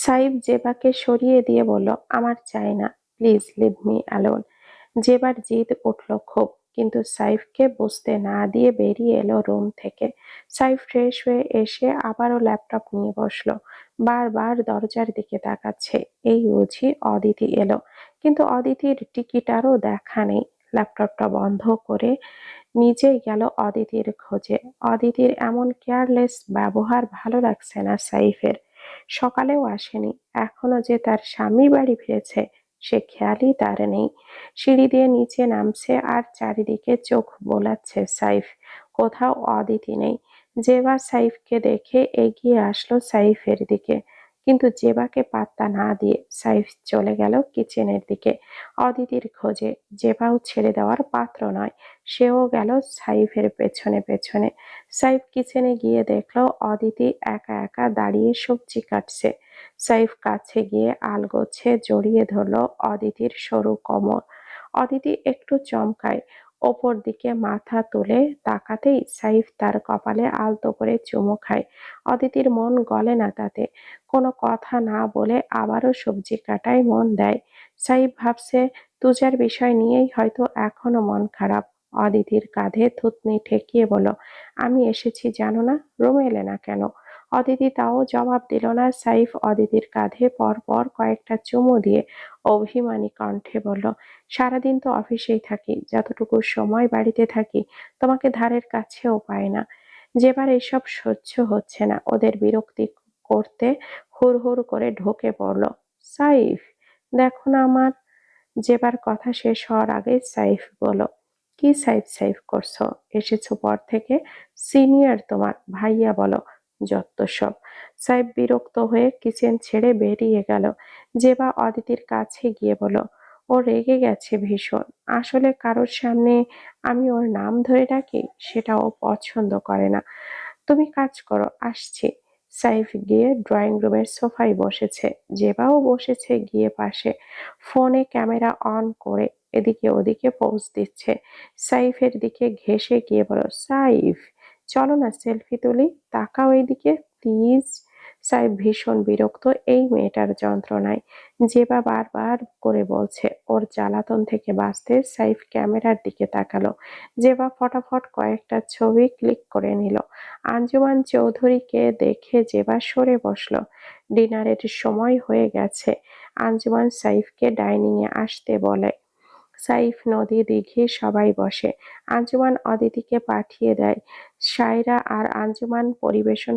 সাইফ জেবাকে সরিয়ে দিয়ে বলল, আমার চাই না, প্লিজ লিভ মি অ্যালোন। জেবার জিদ উঠল খুব, কিন্তু সাইফকে বুঝতে না দিয়ে বেরিয়ে এলো রুম থেকে। সাইফ ফ্রেশ হয়ে এসে আবারও ল্যাপটপ নিয়ে বসলো। বারবার দরজার দিকে তাকাচ্ছে, এই বুঝি অদিতি এলো। কিন্তু অদিতির টিকিটারও দেখা নেই। ল্যাপটপটা বন্ধ করে নিজেই গেল অদিতির খোঁজে। অদিতির এমন কেয়ারলেস ব্যবহার ভালো লাগছে না সাইফের। সকালেও আসেনি, এখনো যে তার স্বামী বাড়ি ফিরেছে সে খেয়ালই তার নেই। সিঁড়ি দিয়ে নিচে নামছে আর চারিদিকে চোখ বোলাচ্ছে সাইফ, কোথাও অদিতি নেই। জেবা সাইফকে দেখে এগিয়ে আসলো সাইফের দিকে, কিন্তু জেবাকে পাত্তা না দিয়ে সাইফ চলে গেল কিচেনের দিকে অদিতির খোঁজে। জেবাও ছেড়ে দেওয়ার পাত্র নয়, সেও গেল সাইফের পেছনে পেছনে। সাইফ কিচেনে গিয়ে দেখলো অদিতি একা একা দাঁড়িয়ে সবজি কাটছে। সাইফ কাছে গিয়ে আলগোছে জড়িয়ে ধরলো অদিতির সরু কোমর। অদিতি একটু চমকায়, ওপর দিকে মাথা তুলে তাকাতেই সাইফ তার কপালে আলতো করে চুমু খায়। অদিতির মন গলে না তাতে, কোনো কথা না বলে আবারও সবজি কাটায় মন দেয়। সাইফ ভাবছে তুজার বিষয় নিয়েই হয়তো এখনো মন খারাপ। অদিতির কাঁধে থুতনি ঠেকিয়ে বলল, আমি এসেছি জানো না, রুমে এলে না কেন? অদিতি তাও জবাব দিল না। সাইফ অদিতির কাঁধে পর পর কয়েকটা চুমু দিয়ে অভিমানী কণ্ঠে বলল, সারাদিন তো অফিসেই থাকি, যতটুকু সময় বাড়িতে থাকি তোমাকে ধারের কাছেও পাই না। যেবার এসব সহ্য হচ্ছে না, ওদের বিরক্তি করতে হুড়হুড় করে ঢুকে পড়ল। সাইফ, দেখো না আমার। যেবার কথা শেষ হওয়ার আগে সাইফ বলল, কি সাইফ সাইফ করছো? এসেছো পর থেকে সিনিয়র তোমার ভাইয়া বলো, যত সব। সাইফ বিরক্ত হয়ে কিচেন ছেড়ে বেরিয়ে গেল। জেবা অদিতির কাছে গিয়ে বলল, ও রেগে গেছে ভীষণ। আসলে কারোর সামনে আমি ওর নাম ধরে ডাকি সেটা ও পছন্দ করে না। তুমি কাজ করো, আসছি। সাইফ গিয়ে ড্রয়িং রুমের সোফায় বসেছে। জেবাও বসেছে গিয়ে পাশে, ফোনে ক্যামেরা অন করে এদিকে ওদিকে পোজ দিচ্ছে। সাইফের দিকে ঘেঁষে গিয়ে বলো, সাইফ চলো না সেলফি তুলি, তাকাও এইদিকে প্লিজ। সাইফ ভীষণ বিরক্ত এই মেয়েটার যন্ত্রণায়। জেবা বারবার করে বলছে, ওর জ্বালাতন থেকে বাঁচতে সাইফ ক্যামেরার দিকে তাকালো। জেবা ফটাফট কয়েকটা ছবি ক্লিক করে নিল। আঞ্জুমান চৌধুরীকে দেখে জেবা সরে বসলো। ডিনারের সময় হয়ে গেছে। আঞ্জুমান সাইফকে ডাইনিং এ আসতে বলে। সাইফ, নদী, দিঘি সবাই বসে। আঞ্জুমান অদিতিকে পাঠিয়ে দেয় সায়রা আর আঞ্জুমান পরিবেশন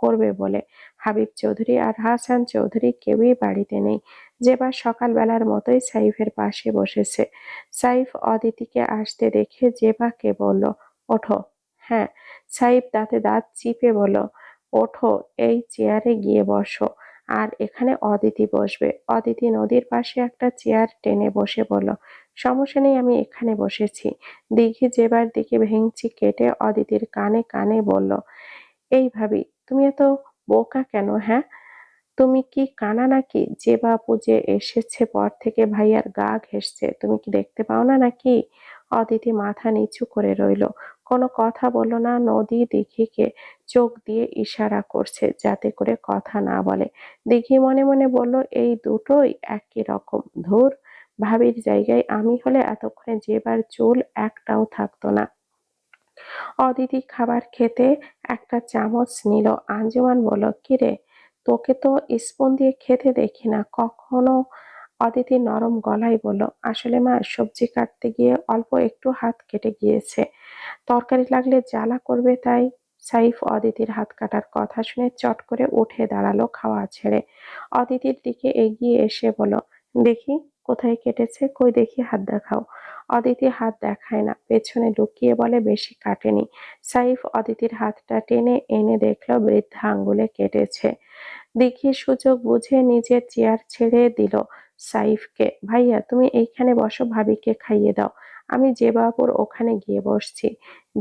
করবে বলে। হাবিব চৌধুরী আর হাসান চৌধুরী কেউই বাড়িতে নেই। যেবা সকালবেলার মতোই সাইফের পাশে বসেছে। সাইফ অদিতিকে আসতে দেখে জেবাকে বলল, ওঠো। হ্যাঁ। সাইফ দাঁতে দাঁত চিপে বলল, ওঠো, এই চেয়ারে গিয়ে বসো। আর এখানে অদিতি বসবে। অদিতি নদীর পাশে একটা চেয়ার টেনে বসে বলল, সমস্যা নেই, আমি এখানে বসেছি। দিঘি জেবার দিকে ভেঙচি কেটে অদিতির কানে কানে বলল, এই ভাবি, তুমি এত বোকা কেন? হ্যাঁ, তুমি কি কানা নাকি? যে বাপু যে এসেছে পর থেকে ভাইয়ার গা ঘেঁষছে, তুমি কি দেখতে পাও না নাকি? অদিতি মাথা নিচু করে রইল, কোনো কথা বলল না। নদী দিঘিকে চোখ দিয়ে ইশারা করছে যাতে করে কথা না বলে। দিঘি মনে মনে বলল, এই দুটোই একই রকম, ধুর। ভাবির জায়গায় আমি হলে এতক্ষণে যেবার চুল একটাও থাকতো না। অদিতি খাবার খেতে একটা চামচ নিল। আঞ্জুমান বলল, কিরে, তোকে তো স্পুন দিয়ে খেতে দেখি না কখনো। অদিতি নরম গলায় বলল, আসলে মা, সবজি কাটতে গিয়ে অল্প একটু হাত কেটে গিয়েছে, তরকারি লাগলে জ্বালা করবে তাই। সাইফ অদিতির হাত কাটার কথা শুনে চট করে উঠে দাঁড়ালো খাওয়া ছেড়ে। অদিতির দিকে এগিয়ে এসে বলল, দেখি কোথায় কেটেছে, কই দেখি হাত দেখাও। অদিতি হাত দেখায় না, পেছনে লুকিয়ে বলে, বেশি কাটেনি। সাইফ অদিতির হাতটা টেনে এনে দেখলো বৃদ্ধা আঙ্গুলে কেটেছে। দেখি সুযোগ বুঝে নিজের চেয়ার ছেড়ে দিল সাইফকে। ভাইয়া, তুমি এইখানে বসো, ভাবিকে খাইয়ে দাও, আমি জেবাপুর ওখানে গিয়ে বসছি।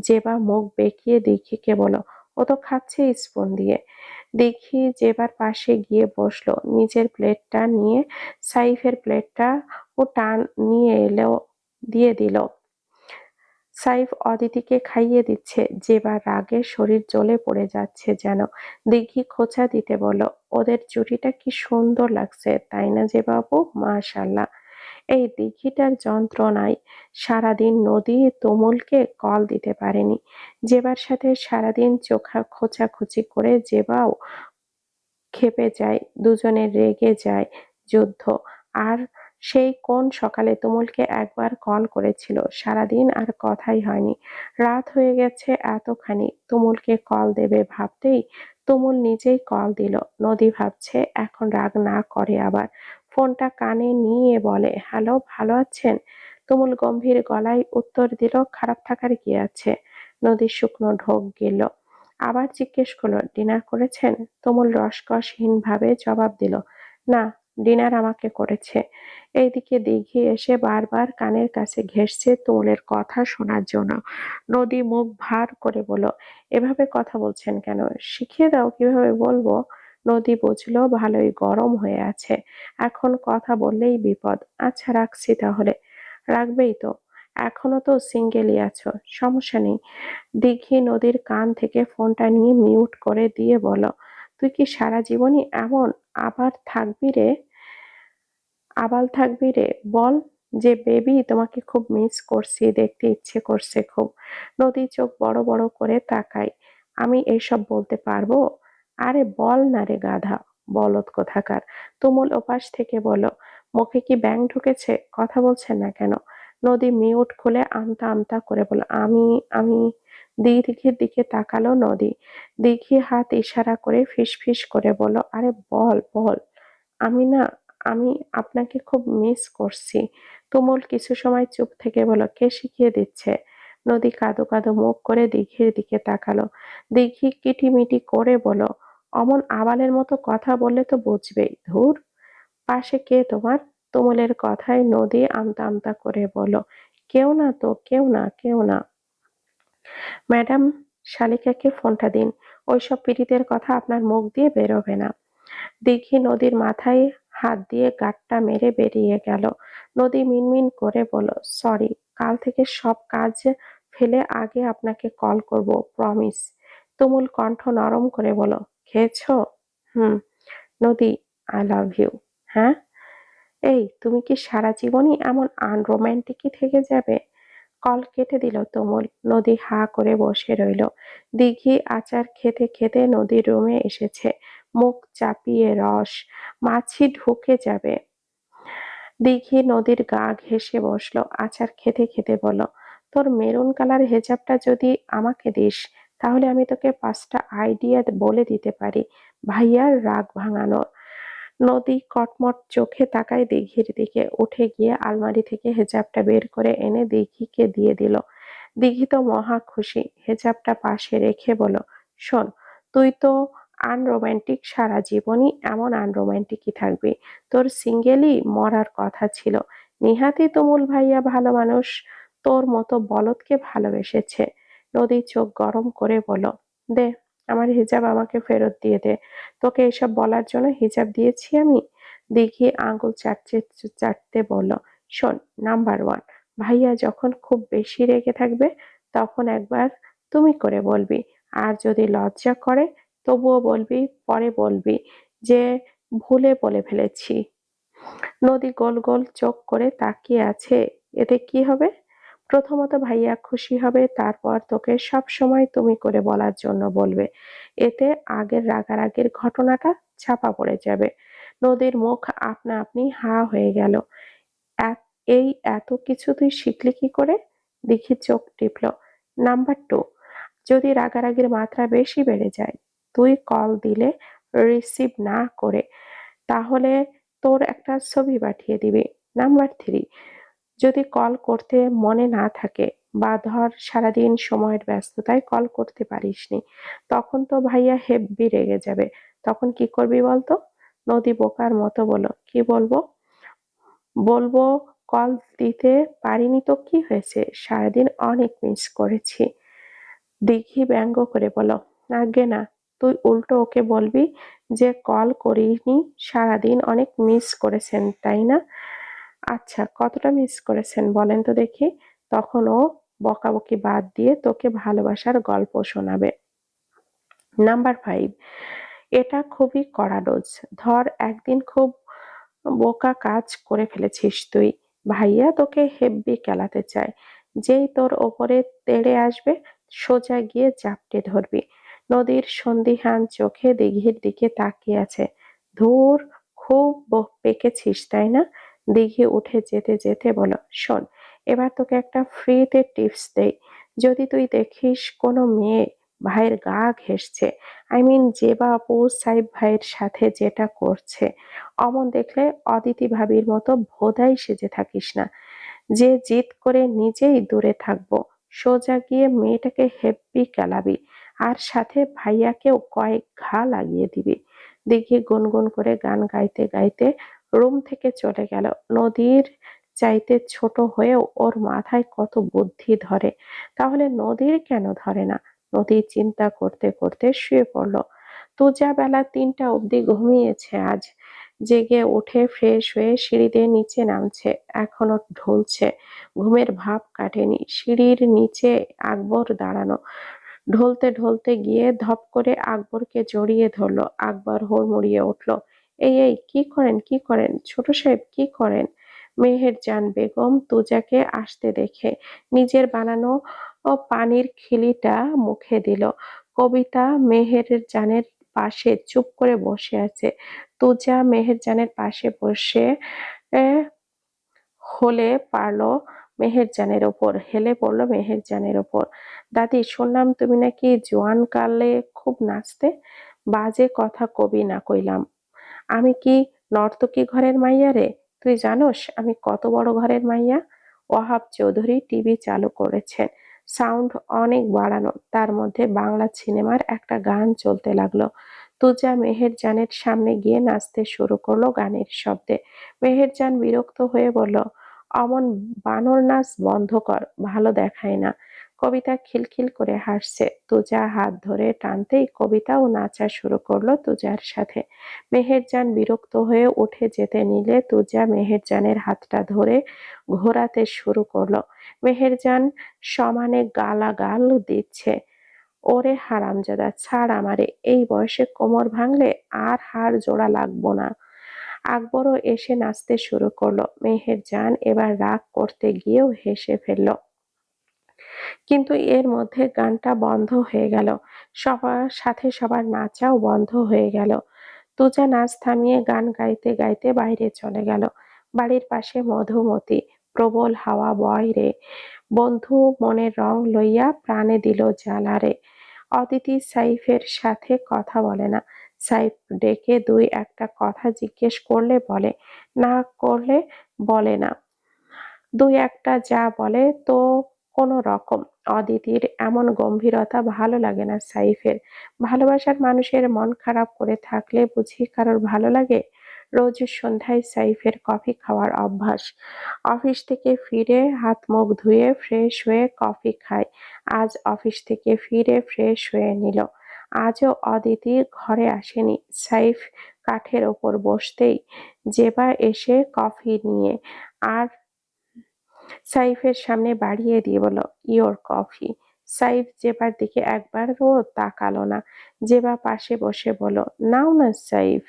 জেবা মুখ বেঁকিয়ে দিঘিকে বলো, ও তো খাচ্ছে স্পুন দিয়ে। দিঘি জেবার পাশে গিয়ে বসলো, নিজের প্লেটটা নিয়ে সাইফের প্লেটটা ও টান নিয়ে এলো, দিয়ে দিল। সাইফ অদিতিকে খাইয়ে দিচ্ছে। জেবার রাগে শরীর জ্বলে পড়ে যাচ্ছে যেন। দিঘি খোঁচা দিতে বলল, ওদের জুটিটা কি সুন্দর লাগছে, তাই না যে বাবু? মাশাল্লাহ। এই দিঘিটার যন্ত্রণায় সারাদিন নদী তুমুলকে কল দিতে পারেনি। জেবার সাথে সারাদিন চোখা খোঁচাখুচি করে জেবাও ক্ষেপে যায়, দুজনে রেগে যায়। যুদ্ধ। আর সেই কোন সকালে তুমুলকে একবার কল করেছিল, সারাদিন আর কথাই হয়নি। রাত হয়ে গেছে এতখানি, তুমুলকে কল দেবে ভাবতেই তুমুল নিজেই কল দিল। নদী ভাবছে এখন রাগ না করে আবার। ফোনটা কানে নিয়ে বলে, হ্যালো, ভালো আছেন? তুমুল গম্ভীর গলায় উত্তর দিল, খারাপ থাকার কি আছে? নদীর শুকনো ঢোক গেল। আবার জিজ্ঞেস করলো, ডিনার করেছেন? তুমুল রসকসহীন ভাবে জবাব দিল, না, ডিনার আমাকে করেছে। এইদিকে দিঘি এসে বারবার কানের কাছে ঘেঁষছে তুমুলের কথা শোনার জন্য। নদী মুখ ভার করে বলল, এভাবে কথা বলছেন কেন? শিখিয়ে দাও কিভাবে বলবো। নদী বুঝলো ভালোই গরম হয়ে আছে, এখন কথা বললেই বিপদ। আচ্ছা, রাখছি তাহলে। রাখবেই তো, এখনো তো সিঙ্গেলই আছো, সমস্যা নেই। দিঘি নদীর কান থেকে ফোনটা নিয়ে মিউট করে দিয়ে বলল, তুই কি সারা জীবনই এমন আবার থাকবি রে? আবাল থাকবি রে? বল যে বেবি, তোমাকে খুব মিস করছি, দেখতে ইচ্ছে করছে খুব। নদী চোখ বড় বড় করে তাকায়, আমি এইসব বলতে পারবো? আরে বল না রে গাধা, বলদ কোথাকার। তুমুল ওপাশ থেকে বলল, মুখে কি ব্যাঙ ঢুকেছে? কথা বলছেন না কেন? নদী মিউট খুলে আমতা আমতা করে বলল, আমি দিঘির দিকে তাকালো নদী। দিঘি হাত ইশারা করে ফিসফিস করে বলল, আরে বল বল। আমি না, আমি আপনাকে খুব মিস করছি। তুমুল কিছু সময় চুপ থেকে বলল, কে শিখিয়ে দিচ্ছে? নদী কাঁদো কাঁদো মুখ করে দিঘির দিকে তাকালো। দিঘি কিটিমিটি করে বলল, অমন আবালের মতো কথা বললে তো বুঝবেই। ধুর, পাশে কে তোমার? তুমুলের কথায় নদী আমতা আমতা করে বলল, কেউ না তো, কেউ না, কেউ না। ম্যাডাম, শালিকাকে ফোনটা দিন, ওইসব পীড়িতের কথা আপনার মুখ দিয়ে বেরোবে না। দিঘি নদীর মাথায় হাত দিয়ে গাঁটটা মেরে বেরিয়ে গেল। নদী মিনমিন করে বলল, সরি, কাল থেকে সব কাজ ফেলে আগে আপনাকে কল করব, প্রমিস। তুমুল কণ্ঠ নরম করে বলল, খেয়েছো? হুম। নদী, আই লাভ ইউ। হ্যাঁ। এই, তুমি কি সারা জীবনই এমন আনরোম্যান্টিকই থেকে যাবে? কল কেটে দিল তুমুল। নদী হা করে বসে রইল। দিঘি আচার খেতে খেতে নদীর রুমে এসেছে, মুখ চাপিয়ে রস। মাছি ঢুকে যাবে। দিঘি নদীর গা ঘেঁষে বসলো, আচার খেতে খেতে বলল, তোর মেরুন কালার হেজাবটা যদি আমাকে দিস, তাহলে আমি তোকে 5টা আইডিয়া বলে দিতে পারি ভাইয়ার রাগ ভাঙানোর। নদী কটমট চোখে তাকায় দিঘির দিকে, উঠে গিয়ে আলমারি থেকে হেজাবটা বের করে এনে দিঘিকে দিয়ে দিল। দিঘি তো মহা খুশি, হেজাবটা পাশে রেখে বলল, শোন, তুই তো আনরোম্যান্টিক, সারা জীবনই এমন আনরোম্যান্টিকই থাকবি। তোর সিঙ্গেলই মরার কথা ছিল। নিহাতি তুমুল ভাইয়া ভালো মানুষ, তোর মতো বলদকে ভালোবেসেছে। নদী চোখ গরম করে বলল, দে, আমার হিজাব আমাকে ফেরত দিয়ে দে। তোকে এসব বলার জন্য হিজাব দিয়েছি আমি? দিঘি আঙ্গুল চাটতে চাটতে বলল, শোন, নাম্বার ওয়ান, ভাইয়া যখন খুব বেশি রেগে থাকবে তখন একবার তুমি করে বলবি, আর যদি লজ্জা করে তবুও বলবি, পরে বলবি যে ভুলে বলে ফেলেছি। নদী গোল গোল চোখ করে তাকিয়ে আছে। এতে কি হবে? প্রথমত ভাইয়া খুশি হবে, তারপর তোকে সব সময় তুমি করে বলার জন্য বলবে। এতে আগের রাগারাগির ঘটনাটা চাপা পড়ে যাবে। নদীর মুখ আপনা আপনি হা হয়ে গেল। এই এত কিছু তুই শিখলি কি করে? দেখি চোখ টিপল। নাম্বার টু, যদি রাগারাগির মাত্রা বেশি বেড়ে যায়, তুই কল দিলে রিসিভ না করে, তাহলে তোর একটা ছবি পাঠিয়ে দিবি। নাম্বার থ্রি, যদি কল করতে মনে না থাকে, বা ধর সারাদিন সময়ের ব্যস্ততায় কল করতে পারিসনি, তখন তো ভাইয়া হেব্বি রেগে যাবে। তখন কি করবি বলতো? নদী বোকার মতো বলল, কি বলবো? বলবো কল দিতে পারিনি তো কি হয়েছে, সারাদিন অনেক মিস করেছি। দিঘি ব্যঙ্গ করে বলল, আজ্ঞে না, তুই উল্টো ওকে বলবি যে কল করিনি, সারাদিন অনেক মিস করেছেন, তাই না? আচ্ছা, কতটা মিস করেছেন বলেন তো দেখি। তখন ও বকাবকি বাদ দিয়ে তোকে ভালোবাসার গল্প শোনাবে। নাম্বার ফাইভ, এটা খুবই কড়া ডোজ। ধর একদিন খুব বোকা কাজ করে ফেলেছিস তুই। ভাইয়া তোকে হেব্বি কেলাতে চায়। যেই তোর ওপরে তেড়ে আসবে সোজা গিয়ে জাপটে ধরবি। নদীর সন্দিহান চোখে দিঘির দিকে তাকিয়ে আছে। ধুর, খুব পেকেছিস তাই না? দিঘি উঠে যেতে যেতে বলল, শোন, এবার তোকে একটা ফ্রিতে টিপস দেই। যদি তুই দেখিস কোনো মেয়ে ভাইয়ের গা ঘেঁষছে, আই মিন জেবা আপু সাইব ভাইয়ের সাথে যেটা করছে, অমন দেখলে অদিতি ভাবির মতো ভোদাই সেজে থাকিস না যে জিদ করে নিজেই দূরে থাকবো। সোজা গিয়ে মেয়েটাকে হেব্বি কেলাবি, আর সাথে ভাইয়াকেও কয়েক ঘা লাগিয়ে দিবি। দিঘি গুনগুন করে গান গাইতে গাইতে রুম থেকে চলে গেল। নদীর চাইতে ছোট হয়েও ওর মাথায় কত বুদ্ধি ধরে, তাহলে নদীর কেন ধরে না? নদী চিন্তা করতে করতে শুয়ে পড়ল। তুজা বেলা ৩টা অবধি ঘুমিয়েছে আজ। জেগে উঠে ফ্রেশ হয়ে সিঁড়ি দিয়ে নিচে নামছে, এখনো ঢুলছে। ঘুমের ভাব কাটেনি। সিঁড়ির নিচে আকবর দাঁড়ানো। ঢলতে ঢলতে গিয়ে ধপ করে আকবরকে জড়িয়ে ধরলো। আকবর হুড়মুড়িয়ে উঠল। এই এই, কি করেন, কি করেন ছোট সাহেব, কি করেন? মেহেরজান বেগম তুজাকে আসতে দেখে নিজের বানানো পানির খিলিটা মুখে দিল। কবিতা মেহেরজানের পাশে চুপ করে বসে আছে। তুজা মেহেরজানের পাশে বসে হলে পারল মেহেরজানের ওপর, হেলে পড়লো মেহেরজানের ওপর। দাদি, শুনলাম তুমি নাকি জোয়ান কালে খুব নাচতে। বাজে কথা কবি না কইলাম। আমি কি নর্তকী ঘরের মাইয়া রে? তুই জানোস আমি কত বড় ঘরের মাইয়া? ওয়াহাব চৌধুরী টিভি চালু করেছেন, সাউন্ড অনেক বাড়ানো। তার মধ্যে বাংলা সিনেমার একটা গান চলতে লাগলো। তুজা মেহেরজানের সামনে গিয়ে নাচতে শুরু করলো গানের শব্দে। মেহেরজান বিরক্ত হয়ে বলল, অমন বানর নাচ বন্ধ কর, ভালো দেখায় না। কবিতা খিলখিল করে হাসছে। তুজা হাত ধরে টানতেই কবিতাও নাচা শুরু করলো তুজার সাথে। মেহেরজান বিরক্ত হয়ে উঠে যেতে নিলে তুজা মেহেরজানের হাতটা ধরে ঘোরাতে শুরু করলো। মেহেরজান সমানে গালাগাল দিচ্ছে, ওরে হারামজাদা, ছাড় আমারে, এই বয়সে কোমর ভাঙলে আর হাড় জোড়া লাগবো না। আকবরও এসে নাচতে শুরু করলো। মেহেরজান এবার রাগ করতে গিয়েও হেসে ফেলল, কিন্তু এর মধ্যে গানটা বন্ধ হয়ে গেল। সবার সাথে সবার নাচাও বন্ধ হয়ে গেল। তুজা নাচ থামিয়ে গান গাইতে গাইতে বাইরে চলে গেল। বাড়ির পাশে মধুমতি। প্রবল হাওয়া বয় রে বন্ধু, মনের রং লইয়া প্রাণে দিল জ্বালারে। অদিতি সাইফের সাথে কথা বলে না। সাইফ ডেকে দুই একটা কথা জিজ্ঞেস করলে বলে, না করলে বলে না। দুই একটা যা বলে তো কোনো রকম। অদিতির এমন গম্ভীরতা ভালো লাগে না সাইফের। ভালোবাসার মানুষের মন খারাপ করে থাকলে বুঝি কারোর ভালো লাগে? রোজ সন্ধ্যায় সাইফের কফি খাওয়ার অভ্যাস। অফিস থেকে ফিরে হাত মুখ ধুয়ে ফ্রেশ হয়ে কফি খায়। আজ অফিস থেকে ফিরে ফ্রেশ হয়ে নিল। আজও অদিতি ঘরে আসেনি। সাইফ কাঠের ওপর বসতেই জেবা এসে কফি নিয়ে আর সাইফের সামনে বাড়িয়ে দিয়ে বলল, ইয়োর কফি। সাইফ জেবার দিকে একবারও তাকালো না। জেবা পাশে বসে বলল, নাও না সাইফ,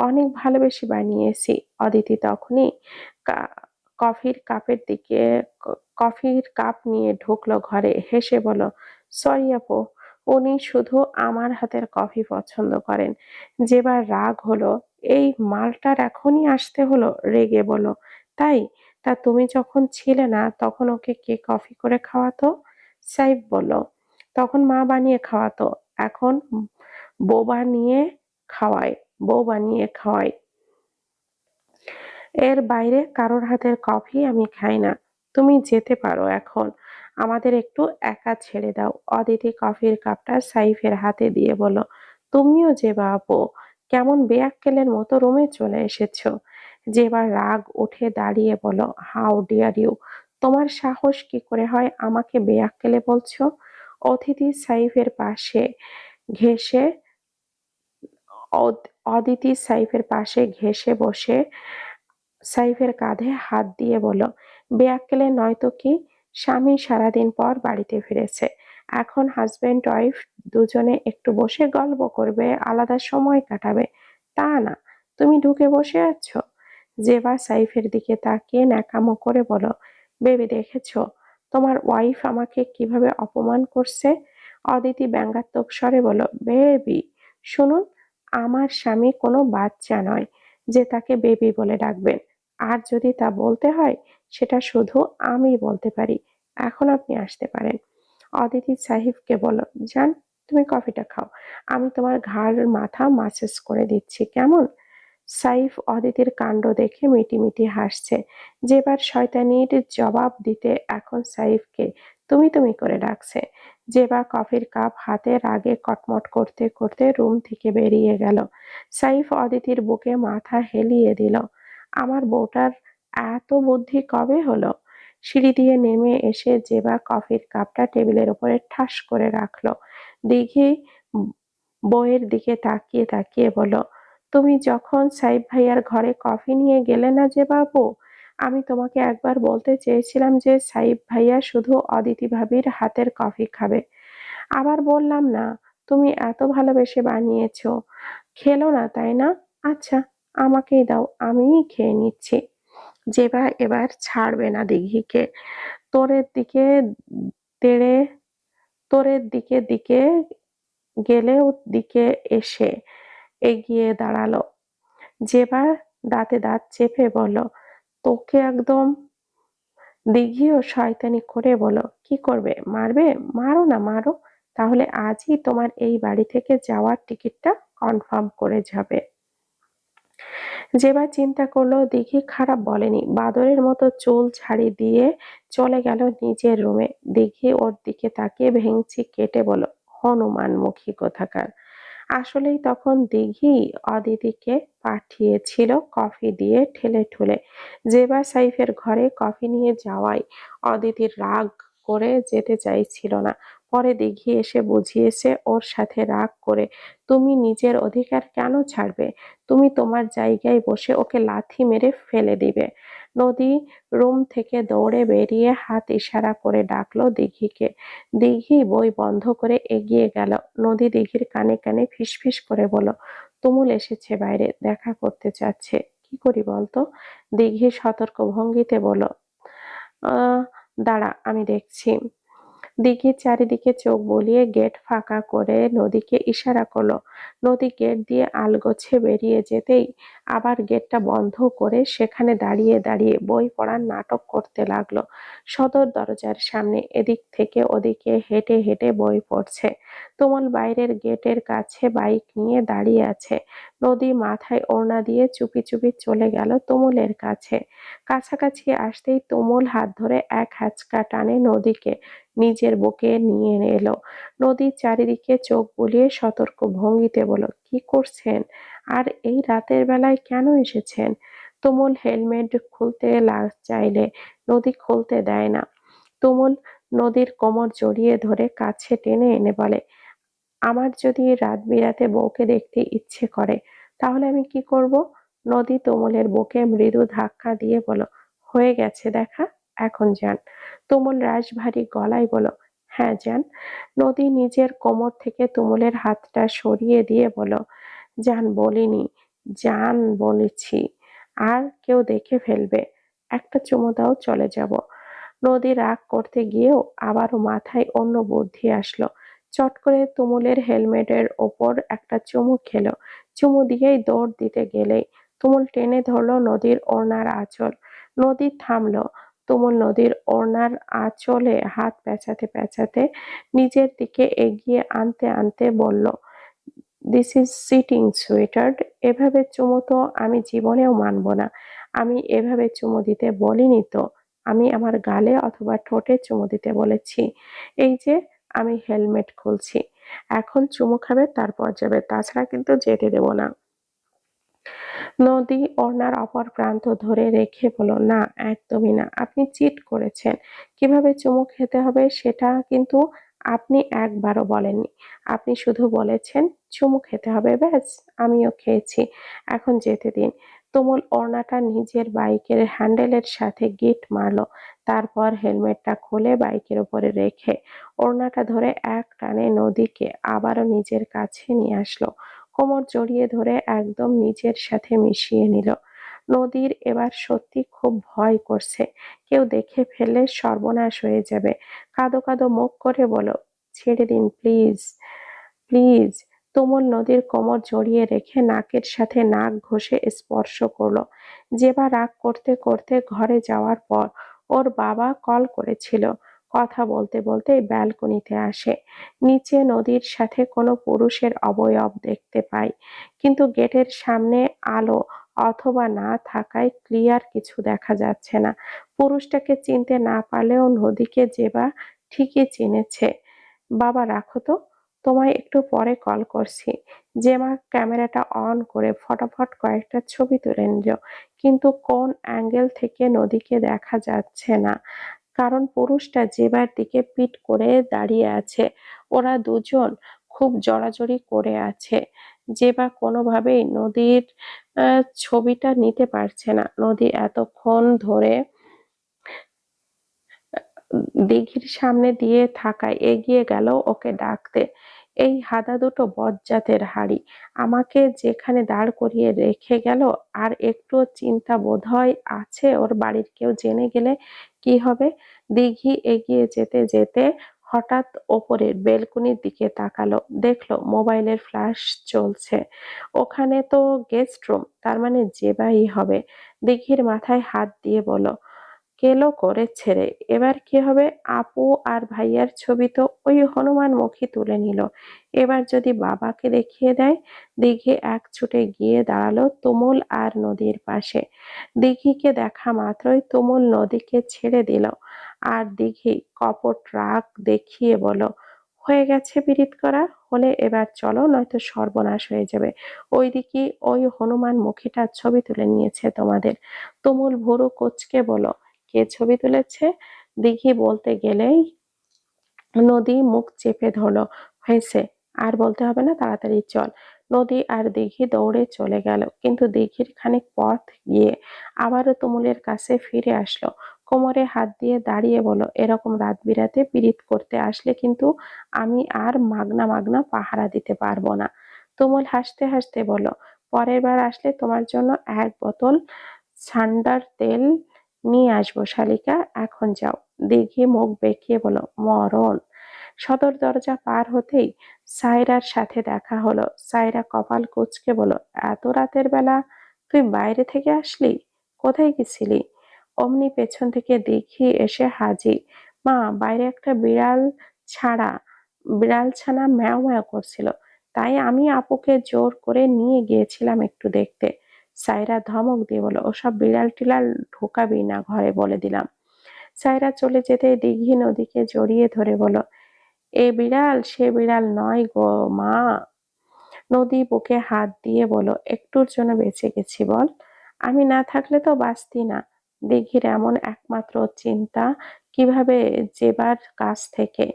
অনেক ভালোবেসে বানিয়েছি। অদিতি তখনই কফির কাপের দিকে কফির কাপ নিয়ে ঢুকলো ঘরে। হেসে বলল, সরি আপু, উনি শুধু আমার হাতের কফি পছন্দ করেন। যেবার রাগ হলো, এই মালটার এখনই আসতে হলো, রেগে বলল, তাই? তা তুমি যখন ছিলে না তখন ওকে কে কফি করে খাওয়াতো? সাইফ বলল, তখন মা বানিয়ে খাওয়াতো, এখন বউ বানিয়ে খাওয়ায়। বউ বানিয়ে খাওয়ায়। এর বাইরে কারোর হাতের কফি আমি খাই না। তুমি যেতে পারো এখন, আমাদের একটু একা ছেড়ে দাও। অদিতি কফির কাপটা সাইফের হাতে দিয়ে বলল, তুমিও যে আপু, কেমন বেয়াক্কেলের মতো রুমে চলে এসেছো। যেবার রাগ উঠে দাঁড়িয়ে বলো, হাউ ডিয়ার ইউ, তোমার সাহস কি করে হয় আমাকে বেয়াক্কেলে বলছো? অতিথি সাইফের পাশে ঘেঁষে অদিতি সাইফের পাশে ঘেঁষে বসে সাইফের কাঁধে হাত দিয়ে বলল, বেয়াক্কেলে নয় তো কি? স্বামী সারাদিন পর বাড়িতে ফিরেছে, এখন হাজবেন্ড ওয়াইফ দুজনে একটু বসে গল্প করবে, আলাদা সময় কাটাবে, তা না, তুমি ঢুকে বসে আছো। জেবা সাইফের দিকে তাকিয়ে ন্যাকামো করে বলো, বেবি দেখেছো তোমার ওয়াইফ আমাকে কিভাবে অপমান করছে? অদিতি ব্যঙ্গাত্মক স্বরে বলল, বেবি শুনুন, আমার স্বামী কোনো বাচ্চা নয় যে তাকে বেবি বলে ডাকবেন। আর যদি তা বলতে হয় সেটা শুধু আমি বলতে পারি। এখন আপনি আসতে পারেন। অদিতি সাহিবকে বলল, যান, তুমি কফিটা খাও, আমি তোমার ঘাড় মাথা মাসাজ করে দিচ্ছি, কেমন? সাইফ অদিতির কাণ্ড দেখে মিটিমিটি হাসছে। যেবার শয়তানির জবাব দিতে এখন সাইফকে তুমি তুমি করে ডাকছে। যেবা কফির কাপ হাতে রাগে কটমট করতে করতে রুম থেকে বেরিয়ে গেল। সাইফ অদিতির বুকে মাথা হেলিয়ে দিল। আমার বউটার এত বুদ্ধি কবে হলো? সিঁড়ি দিয়ে নেমে এসে যেবা কফির কাপটা টেবিলের উপরে ঠাস করে রাখলো। দিঘি বউয়ের দিকে তাকিয়ে তাকিয়ে বলল, তুমি যখন সাইফ ভাইয়ার ঘরে কফি নিয়ে গেলে না যে বাবু, আমি তোমাকে একবার বলতে চেয়েছিলাম যে সাইফ ভাইয়া শুধু অদিতি ভাবির হাতের কফি খাবে। আবার বললাম না? তুমি এত ভালোবেসে বানিয়েছো, খেলো না তাই না? আচ্ছা, আমাকেই দাও, আমিই খেয়ে নিচ্ছি। যেবা এবার ছাড়বে না দিঘিকে। তোরের দিকে তেড়ে তোরের দিকে দিকে গেলেও দিকে এসে এগিয়ে দাঁড়ালো। যেবা দাঁতে দাঁত চেপে বলল, তোকে একদম। দিঘিও শয়তানি করে বলল, কি করবে, মারবে? মারো না, মারো, তাহলে আজই তোমার এই বাড়ি থেকে যাওয়ার টিকিটটা কনফার্ম করে যাবে। যেবার চিন্তা করলো দিঘি খারাপ বলেনি, বাদরের মতো চুল ছাড়ি দিয়ে চলে গেল নিজের রুমে। দিঘি ওর দিকে তাকিয়ে ভেংচি কেটে বলল, হনুমানমুখী কোথাকার। আসলেই তখন দিঘি অদিতিকে পাঠিয়েছিল কফি দিয়ে ঠেলে ঠুলে। জেবা সাইফের ঘরে কফি নিয়ে যাওয়ায় অদিতির রাগ করে যেতে চাইছিল না। পরে দিঘি এসে বুঝিয়েছে ওর সাথে রাগ করে, তুমি নিজের অধিকার কেন ছাড়বে? তুমি তোমার জায়গায় বসে ওকে লাথি মেরে ফেলে দিবে। নদী রুম থেকে দৌড়ে বেরিয়ে হাত ইশারা করে ডাকলো দিঘিকে। দিঘি বই বন্ধ করে এগিয়ে গেল। নদী দিঘির কানে কানে ফিসফিস করে বলল, তুমুল এসেছে বাইরে, দেখা করতে চাচ্ছে। কি করি বলতো? দিঘি সতর্ক ভঙ্গিতে বলল, আহ দাঁড়া, আমি দেখছি। দিঘির চারিদিকে চোখ বুলিয়ে গেট ফাঁকা করে নদীকে ইশারা করলো। নদী গেট দিয়ে আলগোছে বেরিয়ে যেতেই আবার গেটটা বন্ধ করে সেখানে দাঁড়িয়ে দাঁড়িয়ে বই পড়ার নাটক করতে লাগলো। সদর দরজার সামনে এদিক থেকে ওদিকে হেঁটে হেঁটে বই পড়ছে। তুমুল বাইরের গেটের কাছে বাইক নিয়ে দাঁড়িয়ে আছে। নদী মাথায় ওড়না দিয়ে চুপি চুপি চলে গেল তুমুলের কাছে। কাছাকাছি আসতেই তুমুল হাত ধরে এক হ্যাচকা টানে নদীকে নিজের বুকে নিয়ে এলো। নদীর চারিদিকে চোখ বুলিয়ে সতর্ক ভঙ্গিতে বলল, কি করছেন? আর এই রাতের বেলায় কেন এসেছেন? তুমুল হেলমেট খুলতে চাইলে নদী খুলতে দেয় না। তুমুল নদীর কোমর জড়িয়ে ধরে কাছে টেনে এনে বলে, আমার যদি রাত বিরাতে বউকে দেখতে ইচ্ছে করে তাহলে আমি কি করব? নদী তুমুলের বুকে মৃদু ধাক্কা দিয়ে বলল, হয়ে গেছে দেখা, এখন যান। তুমুল রাশভারী গলায় বলল, হ্যাঁ যান। নদী নিজের কোমর থেকে তুমুলের হাতটা সরিয়ে দিয়ে বলল, যান বলিনি, যান বলেছি। আর কেউ দেখে ফেলবে, একটা চুমু দাও, চলে যাব। নদী রাগ করতে গিয়েও আবারও মাথায় অন্য বুদ্ধি আসলো। চট করে তুমুলের হেলমেটের ওপর একটা চুমু খেলো। চুমু দিয়েই দৌড় দিতে গেলেই তুমুল টেনে ধরলো নদীর ওড়নার আঁচল। নদী থামলো। তুমুল নদীর ওড়নার আঁচলে হাত পেঁচাতে পেঁচাতে নিজের দিকে এগিয়ে আনতে আনতে বলল, দিস ইজ চিটিং সুইটার্ট। এভাবে চুমু তো আমি জীবনেও মানব না। আমি এভাবে চুমু দিতে বলিনি তো। আমি আমার গালে অথবা ঠোঁটে চুমু দিতে বলেছি। এই যে আমি হেলমেট খুলছি, এখন চুমু খাবে, তারপর যাবে, তাছাড়া কিন্তু যেতে দেব না। নদী ওড়নার অপর প্রান্ত ধরে রেখে বলল, না, একদমই না, আপনি চিট করেছেন। কিভাবে চুমু খেতে হবে সেটা কিন্তু আপনি একবারও বলেননি। আপনি শুধু বলেছেন চুমু খেতে হবে ব্যাস। আমিও খেয়েছি, এখন যেতে দিন। তুমুল ওড়নাটা নিজের বাইকের হ্যান্ডেলের সাথে গিট মারলো, তারপর হেলমেটটা খুলে বাইকের উপরে রেখে ওড়নাটা ধরে এক টানে নদীকে আবারও নিজের কাছে নিয়ে আসলো, কোমর জড়িয়ে ধরে একদম নিজের সাথে মিশিয়ে নিল। নদীর এবার সত্যি খুব ভয় করছে, কেউ দেখে ফেললে সর্বনাশ হয়ে যাবে। কাঁদো কাঁদো মুখ করে বলো, ছেড়ে দিন প্লিজ, প্লিজ। তুমুল নদীর কোমর জড়িয়ে রেখে নাকের সাথে নাক ঘষে স্পর্শ করলো। জেবা রাগ করতে করতে ঘরে যাওয়ার পর ওর বাবা কল করেছিল। কথা বলতে বলতেই ব্যালকনিতে আসে। নিচে নদীর সাথে কোনো পুরুষের অবয়ব দেখতে পাই, কিন্তু গেটের সামনে আলো অথবা না থাকায় ক্লিয়ার কিছু দেখা যাচ্ছে না। পুরুষটাকে চিনতে না পারলেও নদীকে জেবা ঠিকই চিনেছে। বাবা রাখো তো, তোমায় একটু পরে কল করছি। জেমা ক্যামেরাটা অন করে ফটাফট কয়েকটা ছবি তুলে নিল, কিন্তু কোন অ্যাঙ্গেল থেকে নদীকে দেখা যাচ্ছে না, কারণ পুরুষটা জেবার দিকে পিঠ করে দাঁড়িয়ে আছে। ওরা দুজন খুব জড়াজড়ি করে আছে। জেবা কোনোভাবেই নদীর ছবিটা নিতে পারছে না। নদী এতক্ষণ ধরে দিঘির সামনে দিয়ে থাকায় এগিয়ে গেল ওকে ডাকতে। এই হাদা দুটো বজ্জাতের হাঁড়ি আমাকে যেখানে দাঁড় করিয়ে রেখে গেল, আর একটুও চিন্তা বোধহয় আছে ওর বাড়ির কেউ জেনে গেলে কি হবে। দিঘি এগিয়ে যেতে যেতে হঠাৎ ওপরের বেলকনির দিকে তাকালো, দেখলো মোবাইলের ফ্ল্যাশ চলছে। ওখানে তো গেস্ট রুম, তার মানে জেবাই হবে। দিঘির মাথায় হাত দিয়ে বলল, কেলো করেছে রে, এবার কি হবে? আপু আর ভাইয়ার ছবি তো ওই হনুমানমুখী তুলে নিল, এবার যদি বাবাকে দেখিয়ে দেয়। দিঘি এক ছুটে গিয়ে দাঁড়ালো তুমুল আর নদীর পাশে। দিঘিকে দেখা মাত্রই তুমুল নদীকে ছেড়ে দিল, আর দিঘি কপট রাগ দেখিয়ে বলল, হয়ে গেছে পিরিত করা, হলে এবার চলো, নয়তো সর্বনাশ হয়ে যাবে। ওইদিকে ওই হনুমান মুখীটার ছবি তুলে নিয়েছে তোমাদের। তুমুল ভুরু কুঁচকে বলল, কে ছবি তুলেছে? দিঘি বলতে গেলেই নদী মুখ চেপে ধরলো। হয়েছে, আর বলতে হবে না, তাড়াতাড়ি চল। নদী আর দিঘি দৌড়ে চলে গেল, কিন্তু দিঘির খানিক পথ গিয়ে আবারও তুমুলের কাছে ফিরে আসলো। কোমরে হাত দিয়ে দাঁড়িয়ে বলল, এরকম রাত বিরাতে পিরিত করতে আসলে কিন্তু আমি আর মাগনা মাগনা পাহারা দিতে পারবো না। তুমুল হাসতে হাসতে বলল, পরের বার আসলে তোমার জন্য 1 বোতল সান্ডার তেল নিয়ে আসবো শালিকা, এখন যাও। দিঘি মুখ বেঁকিয়ে বলল, মরণ। সদর দরজা পার হতেই সায়রার সাথে দেখা হলো। সায়রা কপাল কুঁচকে বলল, এত রাতের বেলা তুই বাইরে থেকে আসলি? কোথায় গেছিলি? অমনি পেছন থেকে দিঘি এসে হাজির। মা, বাইরে একটা ছাড়া বিড়াল ছানা ম্যাও ম্যাও করছিল, তাই আমি আপুকে জোর করে নিয়ে গিয়েছিলাম একটু দেখতে। সায়রা ধমক দিয়ে বলল, ওসব বিড়াল টিড়াল ঢোকাবি না ঘরে, বলে দিলাম। সায়রা চলে যেতে দিঘি নদীকে জড়িয়ে ধরে বলল, এ বিড়াল সে বিড়াল নয় গো মা। নদী বুকে হাত দিয়ে বলল, একটুর জন্য বেঁচে গেছি বল, আমি না থাকলে তো বাঁচতি না। দিঘির এমন একমাত্র চিন্তা, কিভাবে জেবার কাছ থেকে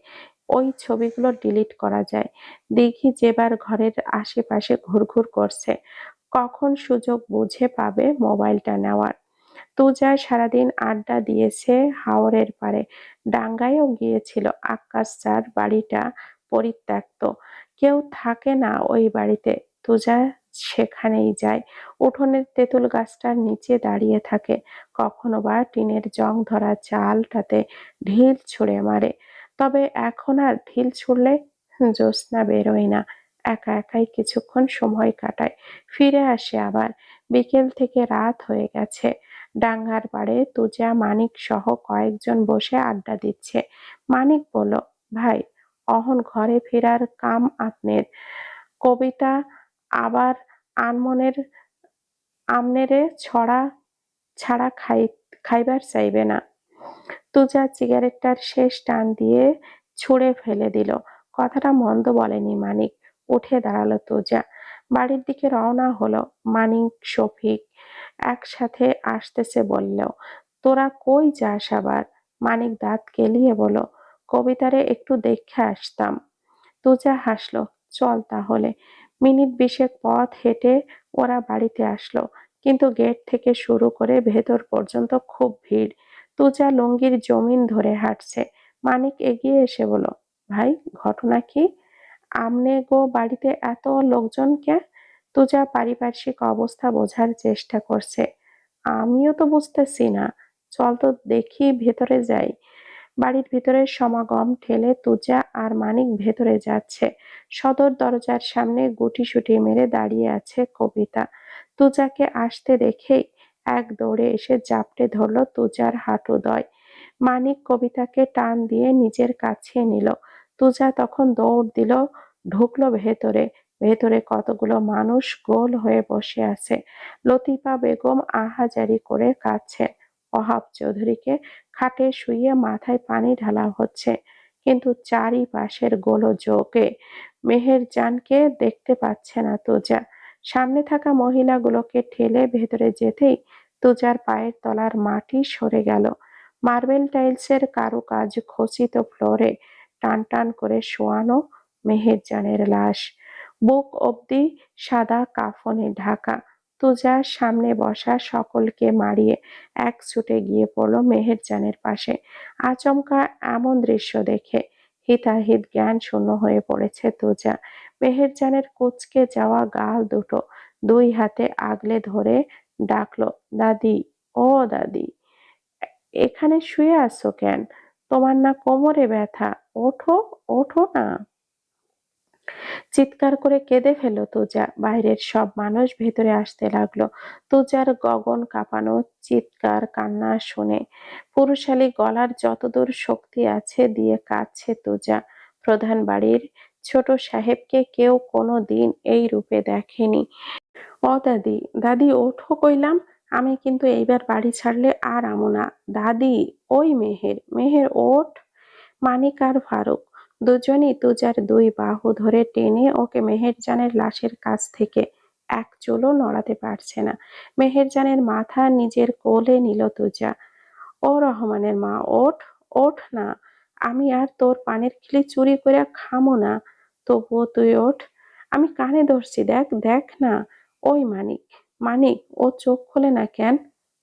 ওই ছবিগুলো ডিলিট করা যায়। দিঘি জেবার ঘরের আশেপাশে ঘুরঘুর করছে, কখন সুযোগ বুঝে পাবে মোবাইলটা নেওয়ার। তুজা সারাদিন আড্ডা দিয়েছে হাওরের পাড়ে, ডাঙ্গায়ও গিয়েছিল। আক্কাস যার বাড়িটা পরিত্যক্ত, কেউ থাকে না ওই বাড়িতে, তুজা সেখানেই যায়। উঠোনের তেঁতুল গাছটার নিচে দাঁড়িয়ে থাকে, কখনো বা টিনের জং ধরা চালটাতে ঢিল ছুঁড়ে মারে। তবে এখন আর ঢিল ছুঁড়লে জ্যোৎস্না বেরোয় না, একা একাই কিছুক্ষণ সময় কাটায়, ফিরে আসে আবার। বিকেল থেকে রাত হয়ে গেছে। ডাঙ্গার পাড়ে তুজা মানিক সহ কয়েকজন বসে আড্ডা দিচ্ছে। মানিক বলল, ভাই, অহন ঘরে ফেরার কাম আপনের। কবিতা আবার আনমনের আমনেরে ছড়া ছাড়া খাইবার চাইবে না। তুজা সিগারেটটার শেষ টান দিয়ে ছুঁড়ে ফেলে দিল। কথাটা মন্দ বলেনি মানিক। উঠে দাঁড়ালো তুজা, বাড়ির দিকে রওনা হলো। মানিক শফিক একসাথে আসতেছে বলল, তোরা কই যাস আবার? মানিক দাঁত কেলিয়ে বলল, কবিতারে একটু দেখে আসতাম। তুজা হাসলো, চল তাহলে। মিনিট 20 পথ হেঁটে ওরা বাড়িতে আসলো, কিন্তু গেট থেকে শুরু করে ভেতর পর্যন্ত খুব ভিড়। তুজা লুঙ্গির জমিন ধরে হাঁটছে। মানিক এগিয়ে এসে বলল, ভাই, ঘটনা কি? আমনে গো বাড়িতে এত লোকজন কে? তুজা পারিপার্শ্বিক অবস্থা বোঝার চেষ্টা করছে। আমিও তো বুঝতেছি না, চল তো দেখি, ভেতরে যাই। বাড়ির ভিতরের সমাগম ঠেলে তুজা আর মানিক ভেতরে যাচ্ছে। সদর দরজার সামনে গুটিসুটি মেরে দাঁড়িয়ে আছে কবিতা। তুজাকে আসতে দেখেই এক দৌড়ে এসে জাপটে ধরল তুজার হাঁটুদ্বয়। মানিক কবিতাকে টান দিয়ে নিজের কাছে নিল। তুজা তখন দৌড় দিল, ঢুকলো ভেতরে। ভেতরে কতগুলো মানুষ গোল হয়ে বসে আছে। লতিফা বেগম আহাজারি করে কাঁদছে। ওহাব চৌধুরীকে খাটে শুইয়ে মাথায় পানি ঢালা হচ্ছে, কিন্তু চারিপাশের গোলযোগে মেহেরজানকে দেখতে পাচ্ছে না তুজা। সামনে থাকা মহিলাগুলোকে ঠেলে ভেতরে যেতেই তুজার পায়ের তলার মাটি সরে গেল। মার্বেল টাইলসের কারুকাজ খচিত ফ্লোরে টান টান করে শোয়ানো মেহেরজানের লাশ, বুক অব্দি সাদা কাফনে ঢাকা। তুজার সামনে বসা সকলকে মারিয়ে এক ছুটে গিয়ে পড়ল মেহেরজানের পাশে। আচমকা এমন দৃশ্য দেখে হিতাহিত জ্ঞান শূন্য হয়ে পড়েছে তুজা। মেহেরজানের কুঁচকে যাওয়া গাল দুটো দুই হাতে আগলে ধরে ডাকলো, দাদি, ও দাদি, এখানে শুয়ে আছো কেন? তোমার না কোমরে ব্যথা? ওঠো, ওঠো না। চিৎকার করে কেঁদে ফেলল তুজা। বাইরের সব মানুষ ভেতরে আসতে লাগলো। তুজার গগন কাঁপানো চিৎকার কান্না শুনে পুরুষালী গলার যতদূর শক্তি আছে দিয়ে কাঁদছে তুজা। প্রধান বাড়ির ছোট সাহেবকে কেউ কোনো দিন এই রূপে দেখেনি। ও দাদি, দাদি ওঠো কইলাম, আমি কিন্তু এইবার বাড়ি ছাড়লে আর আমু না। দাদি, ওই মেহের, মেহের ওঠ। মানিক আর ফারুক দুজনই তুজার দুই বাহু ধরে টেনে ওকে মেহেরজানের লাশের কাছ থেকে এক চুলও নড়াতে পারছে না। মেহেরজানের মাথা নিজের কোলে নিল তুজা। ও রহমানের মা, ওঠ, ওঠ না। আমি আর তোর পানের খিলি চুরি করে খামো না, তবুও তুই ওঠ। আমি কানে ধরছি, দেখ, দেখ না। ওই মানিক, মানিক, ও চোখ খোলে না কেন?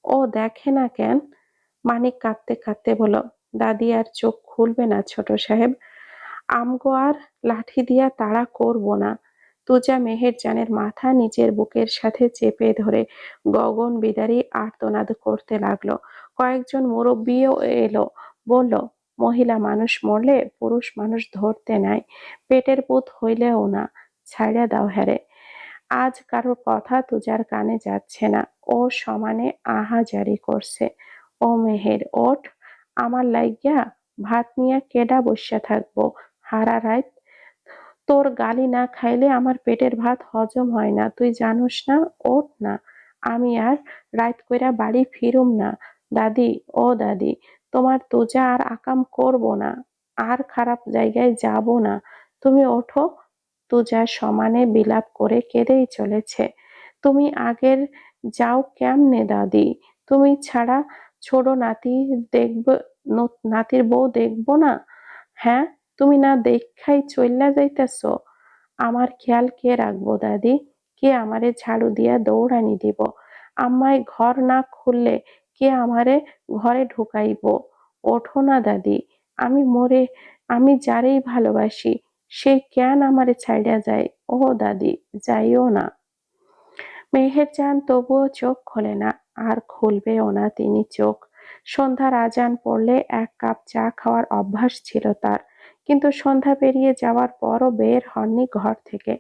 ও দেখে না কেন? মানিক কাঁদতে কাঁদতে বলল, দাদি আর চোখ খুলবে না ছোট সাহেব। আমগো আর লাঠি দিয়া তাড়া করব না। তুজা মেহেরজানের মাথা নিজের বুকের সাথে চেপে ধরে গগন বিদারী আর্তনাদ করতে লাগলো। কয়েকজন মুরব্বিও এলো, বলল, মহিলা মানুষ মরলে পুরুষ মানুষ ধরতে নাই, পেটের পুত হইলেও না, ছাইড়া দাও হ্যারে। আজ কারোর কথা তুজার কানে যাচ্ছে না। ও সমানে আহাজারি করছে। ও মেহের, ওঠ। আমার লাইগা ভাত নিয়া কেডা বইসা থাকবো হারা রাইত? তোর গালি না খাইলে আমার পেটের ভাত হজম হয় না, তুই জানোস না? ওঠ না। আমি আর রাইত কইরা বাড়ি ফিরুম না। দাদি, ও দাদি, তোমার তুজা আর আকাম করব না, আর খারাপ জায়গায় যাব না, তুমি ওঠো। তুজা সমানে বিলাপ করে কেঁদেই চলেছে। তুমি আগের যাও কেমনে দাদি? তুমি ছাড়া ছোট নাতি দেখব, নাতির বউ দেখবো না? হ্যাঁ, তুমি না দেখাই চইল্লা যাইতেছ? আমার খেয়াল কে রাখবো দাদি? কে আমারে ঝাড়ু দিয়া দৌড়ানি দিব? আম্মায় ঘর না খুললে কে আমারে ঘরে ঢুকাইব? ওঠো না দাদি। আমি মরে, আমি যারেই ভালোবাসি সে কেন আমারে ছাইড়া যায়? ও দাদি, যাইও না। মেহেরজান তবুও চোখ খোলে না, আর খুলবেও না তিনি চোখ। সন্ধ্যার আজান পড়লে এক কাপ চা খাওয়ার অভ্যাস ছিল তার, কিন্তু সন্ধ্যা পেরিয়ে যাওয়ার পরও বের হননি ঘর থেকে।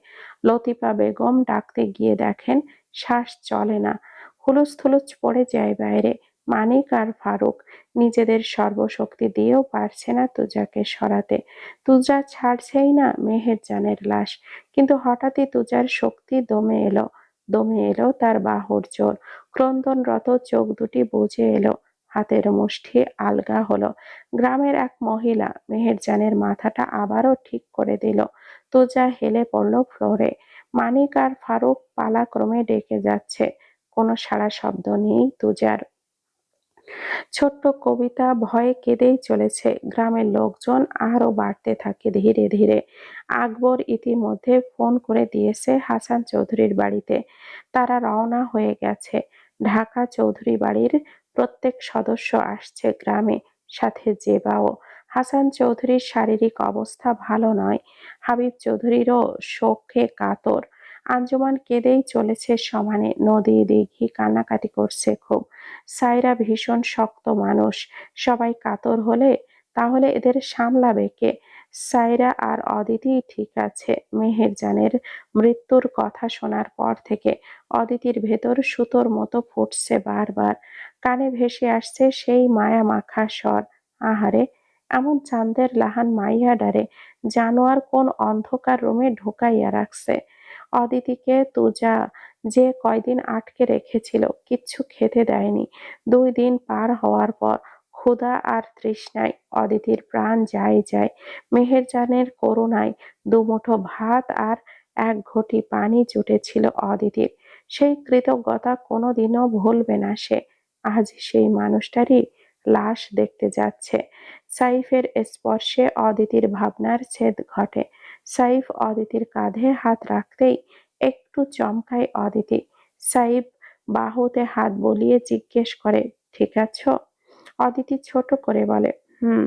লতিফা বেগম ডাকতে গিয়ে দেখেন শ্বাস চলে না, হুলুস থুলুস পড়ে যায় বাইরে। মানিক আর ফারুক নিজেদের সর্বশক্তি দিয়েও পারছে না তুজাকে সরাতে। তুজা ছাড়ছেই না মেহেরজানের লাশ, কিন্তু হঠাৎই তুজার শক্তি দমে এলো তার বাহুর জোর। ক্রন্দনরত চোখ দুটি বুজে এলো, হাতের মুষ্টি আলগা হলো। গ্রামের এক মহিলা মেহেরজানের মাথাটা আবারও ঠিক করে দিল। তুজা হেলে পড়ল ফ্লোরে। মানিক আর ফারুক পালাক্রমে ডেকে যাচ্ছে, কোনো সাড়া শব্দ নেই তুজার। ছোট্ট কবিতা ভয়ে কেঁদেই চলেছে। গ্রামের লোকজন আরো বাড়তে থাকে ধীরে ধীরে। আকবর ইতিমধ্যে ফোন করে দিয়েছে হাসান চৌধুরীর বাড়িতে। তারা রওনা হয়ে গেছে। ঢাকা চৌধুরী বাড়ির প্রত্যেক সদস্য আসছে গ্রামে, সাথে জেবাও। হাসান চৌধুরীর শারীরিক অবস্থা ভালো নয়। হাবিব চৌধুরীরও শোকে কাতর। আঞ্জুমান কেঁদেই চলেছে সমানে। নদী দিঘি কান্নাকাটি করছে খুব। সাইরা ভীষণ শক্ত মানুষ। সবাই কাতর হলে তাহলে এদের সামলাবে কে? সাইরা আর অদিতিই ঠিক আছে। মেহেরজানের মৃত্যুর কথা শোনার পর থেকে অদিতির ভেতর সুতোর মতো ফুটছে বারবার। কানে ভেসে আসছে সেই মায়া মাখা স্বর। আহারে, এমন চাঁদের লাহান মাইয়াডারে জানোয়ার কোন অন্ধকার রুমে ঢুকাইয়া রাখছে। অদিতিকে তুজা যে কয়দিন আটকে রেখেছিল, কিচ্ছু খেতে দেয়নি। 2 দিন পার হওয়ার পর ক্ষুধা আর তৃষ্ণায় অদিতির প্রাণ যায় যায়। মেহেরজানের করুণায় দুমুঠো ভাত আর 1 ঘটি পানি জুটেছিল অদিতির। সেই কৃতজ্ঞতা কোনোদিনও ভুলবে না সে। আজ সেই মানুষটারই লাশ দেখতে যাচ্ছে। সাইফের স্পর্শে অদিতির ভাবনার ছেদ ঘটে। সাইফ অদিতির কাঁধে হাত রাখতেই একটু চমকায় অদিতি। সাইফ বাহুতে হাত বুলিয়ে জিজ্ঞেস করে, ঠিক আছো? অদিতি ছোট করে বলে, হুম।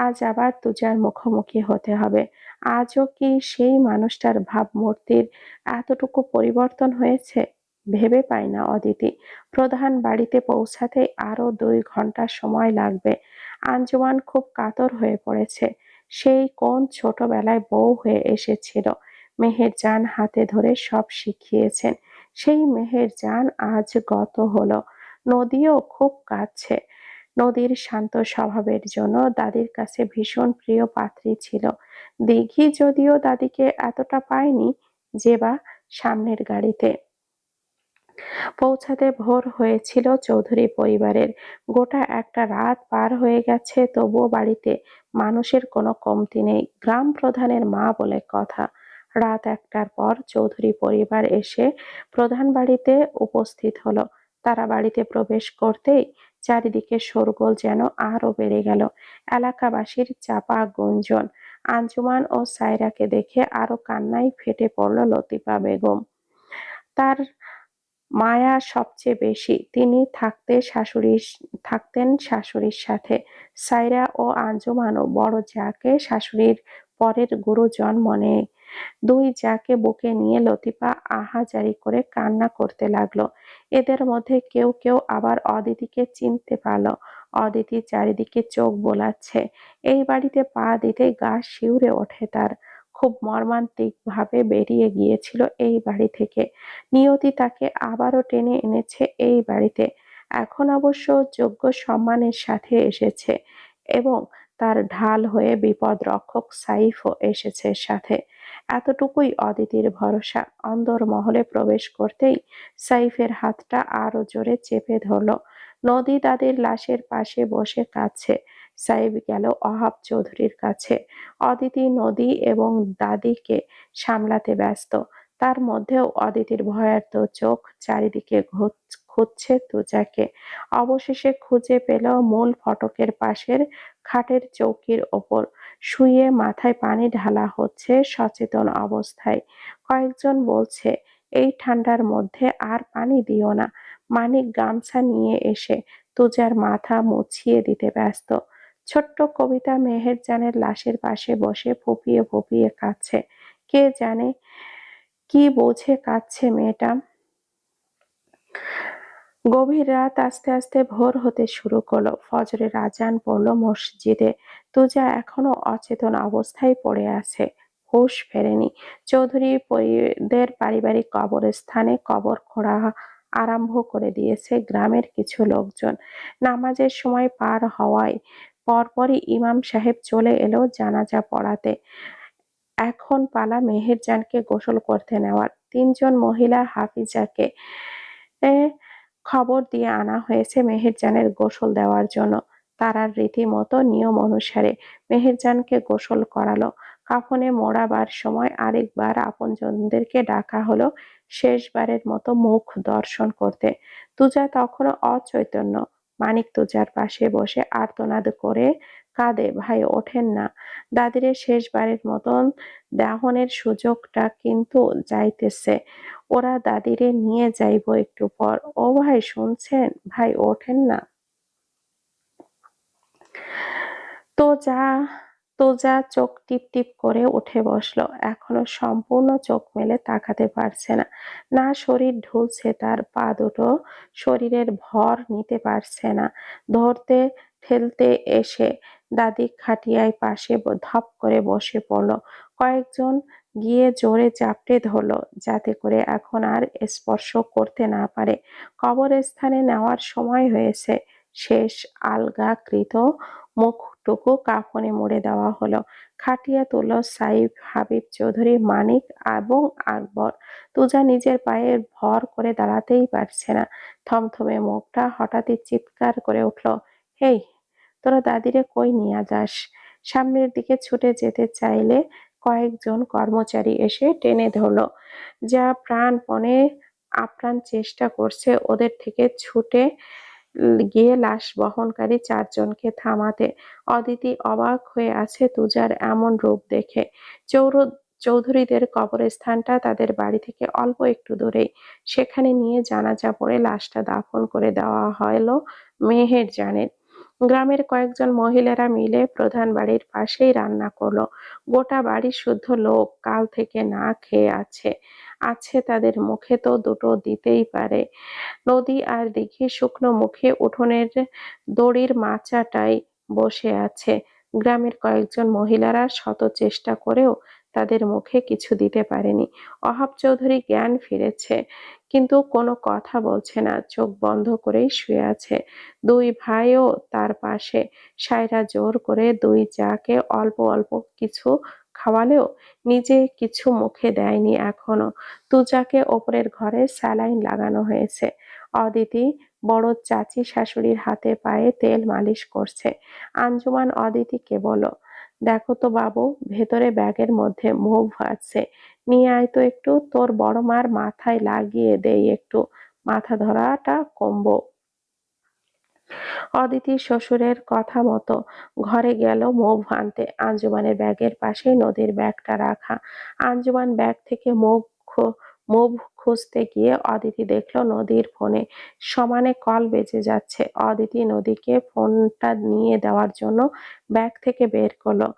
আজ আবার তুজার মুখোমুখি হতে হবে। আজও কি সেই মানুষটার ভাবমূর্তির এতটুকু পরিবর্তন হয়েছে? ভেবে পায় না অদিতি। প্রধান বাড়িতে পৌঁছাতে আরো 2 ঘন্টা সময় লাগবে। আঞ্জুমান খুব কাতর হয়ে পড়েছে। সেই কোন ছোটবেলায় বউ হয়ে এসেছিল। মেহেরজান হাতে ধরে সব শিখিয়েছেন। সেই মেহেরজান আজ গত হলো। নদীও খুব কাঁদছে। নদীর শান্ত স্বভাবের জন্য দাদির কাছে ভীষণ প্রিয় পাত্রী ছিল। দিঘি যদিও দাদিকে এতটা পায়নি। জেবা সামনের গাড়িতে পৌঁছাতে ভোর হয়েছিল চৌধুরী পরিবারের। গোটা একটা রাত পার হয়ে গেছে, তবুও বাড়িতে মানুষের কোনো কমতি নেই। গ্রাম প্রধানের মা বলে কথা। রাত 1টার পর চৌধুরী পরিবার এসে প্রধান বাড়িতে উপস্থিত হলো। তারা বাড়িতে প্রবেশ করতেই চারিদিকে শোরগোল যেন আরো বেড়ে গেল। এলাকাবাসীর চাপা গুঞ্জন। আঞ্জুমান ও সায়রাকে দেখে আরো কান্নায় ফেটে পড়ল লতিফা বেগম। তার মায়া সবচেয়ে বেশি। তিনি থাকতেন শাশুড়ির সাথে। সায়রা ও আঞ্জুমানও বড় জাকে শাশুড়ির পরের গুরুজন মনে। 2 জাকে বুকে নিয়ে লতিফা আহাজারি করে কান্না করতে লাগলো। এদের মধ্যে কেউ কেউ আবার অদিতিকে চিনতে পারল। অদিতি চারিদিকে চোখ বোলাচ্ছে। এই বাড়িতে পা দিতেই গা শিউরে ওঠে তার। খুব মর্মান্তিক ভাবে বেরিয়ে গিয়েছিল এই বাড়ি থেকে। নিয়তি তাকে আবারও টেনে এনেছে এই বাড়িতে। এখন অবশ্য যোগ্য সম্মানের সাথে এসেছে, এবং তার ঢাল হয়ে বিপদ রক্ষক সাইফও এসেছে সাথে। এতটুকুই অদিতির ভরসা। অন্দরমহলে প্রবেশ করতেই সাইফের হাতটা আরো জোরে চেপে ধরল। নদী দাদির লাশের পাশে বসে কাঁদছে। সাইফ গেল ওহাব চৌধুরীর কাছে। অদিতি নদী এবং দাদিকে সামলাতে ব্যস্ত। তার মধ্যেও অদিতির ভয়ার্ত চোখ চারিদিকে খুঁজছে তুজাকে। অবশেষে খুঁজে পেল মূল ফটকের পাশের খাটের চৌকির ওপর শুয়ে মাথায় পানি ঢালা হচ্ছে সচেতন অবস্থায়। কয়েকজন বলছে, এই ঠান্ডার মধ্যে আর পানি দিও না। মানিক গামছা নিয়ে এসে তুজার মাথা মুছিয়ে দিতে ব্যস্ত। ছোট্ট কবিতা মেহেরজানের লাশের পাশে বসে ফুপিয়ে ফুপিয়ে কাঁদছে। কে জানে কি বোঝে কাঁদছে মেয়েটা। গভীর রাত আস্তে আস্তে ভোর হতে শুরু করলো। ফজরের আজান পড়লো মসজিদে। তুজা এখনো অচেতন অবস্থায় পড়ে আছে। হুঁশ ফেরেনি। চৌধুরীদের পারিবারিক কবরস্থানে কবর খোঁড়া আরম্ভ করে দিয়েছে গ্রামের কিছু লোকজন। নামাজের সময় পার হওয়ায় পরপরই ইমাম সাহেব চলে এলো জানাজা পড়াতে। এখন পালা মেহেরজানকে গোসল করতে নেওয়ার। 3 জন মহিলা হাফিজাকে খবর দিয়ে আনা হয়েছে মেহেরজানের গোসল দেওয়ার জন্য। তারার রীতিমতো নিয়ম অনুসারে মেহেরজানকে গোসল করালো। কাফনে মোড়াবার সময় আরেকবার আপনজনদেরকে ডাকা হলো শেষবারের মতো মুখ দর্শন করতে। তুজা তখনও অচৈতন্য। মানিক তুজার পাশে বসে আর্তনাদ করে কাঁদে, ভাই ওঠেন না। দাদিরে শেষবারের মতন দাহনের সুযোগটা কিন্তু যাইতেছে, ওরা দাদিরে নিয়ে যাইব একটু পর। ও ভাই শুনছেন, ভাই ওঠেন না। তো যা তোজা চোখ টিপ টিপ করে উঠে বসলো, এখনো সম্পূর্ণ চোখ মেলে তাকাতে পারছে না। না শরীর ঢুলছে তার, পা দুটো শরীরের ভর নিতে পারছে না। ধরতে ঠেলতে এসে দাদি খাটিয়ায় পাশে ধপ করে বসে পড়লো। কয়েকজন গিয়ে জোরে চাপটে ধরলো যাতে করে এখন আর স্পর্শ করতে না পারে। কবরস্থানে নেওয়ার সময় হয়েছে। শেষ আলগাকৃত মুখটুকু কাফনে মুড়ে দেওয়া হলো। খাটিয়া তুলল সাইফ, হাবিব চৌধুরী, মানিক এবং আকবর। তুজা নিজের পায়ে ভর করে দাঁড়াতেই পারছে না। থমথমে মুখটা হঠাৎই চিৎকার করে উঠল, হেই, তোরা দাদিরে কই নিয়া যাস? সামনের দিকে ছুটে যেতে চাইলে কয়েকজন কর্মচারী এসে টেনে ধরল। যা প্রাণপণে আপ্রাণ চেষ্টা করছে ওদের থেকে ছুটে গিয়ে লাশ বহনকারী চারজনকে থামাতে। অদিতি অবাক হয়ে আছে তুজার এমন রূপ দেখে। চৌধুরীদের কবরস্থানটা তাদের বাড়ি থেকে অল্প একটু দূরেই। সেখানে নিয়ে জানাজা পড়ে লাশটা দাফন করে দেওয়া হলো মেহেরজানের। গ্রামের কয়েকজন মহিলারা মিলে প্রধান বাড়ির পাশেই রান্না করলো। গোটা বাড়ি শুদ্ধ লোক কাল থেকে না খেয়ে আছে। আছে তাদের মুখে তো দুটো দিতেই পারে। নদী আর দিঘি শুকনো মুখে উঠোনের দড়ির মাচাটায় বসে আছে। গ্রামের কয়েকজন মহিলারা শত চেষ্টা করেও তাদের মুখে কিছু দিতে পারেনি। ওহাব চৌধুরী জ্ঞান ফিরেছে, কিন্তু কোনো কথা বলছে না, চোখ বন্ধ করেই শুয়ে আছে। দুই ভাইও তার পাশে। সায়রা জোর করে দুই জাকে অল্প অল্প কিছু খাওয়ালেও নিজে কিছু মুখে দেয়নি এখনো। তুজাকে ওপরের ঘরে স্যালাইন লাগানো হয়েছে। অদিতি বড় চাচি শাশুড়ির হাতে পায়ে তেল মালিশ করছে। আঞ্জুমান অদিতিকে বলল, দেখো তো বাবু, ভেতরে ব্যাগের মধ্যে মুভ আছে, নিয়ে আয় তো একটু, তোর বড় মার মাথায় লাগিয়ে দেই একটু, মাথা ধরাটা কমবো। অদিতি শ্বশুরের কথা মতো ঘরে গেল মুভ আনতে। আঞ্জুমানের ব্যাগের পাশে নদীর ব্যাগটা রাখা। আঞ্জুমান ব্যাগ থেকে মুভ খুঁজতে গিয়ে অদিতি দেখলো নদীর ফোনে সমানে কল বেজে যাচ্ছে। অদিতি নদীকে ফোনটা নিয়ে দেওয়ার জন্য ব্যাগ থেকে বের করলো।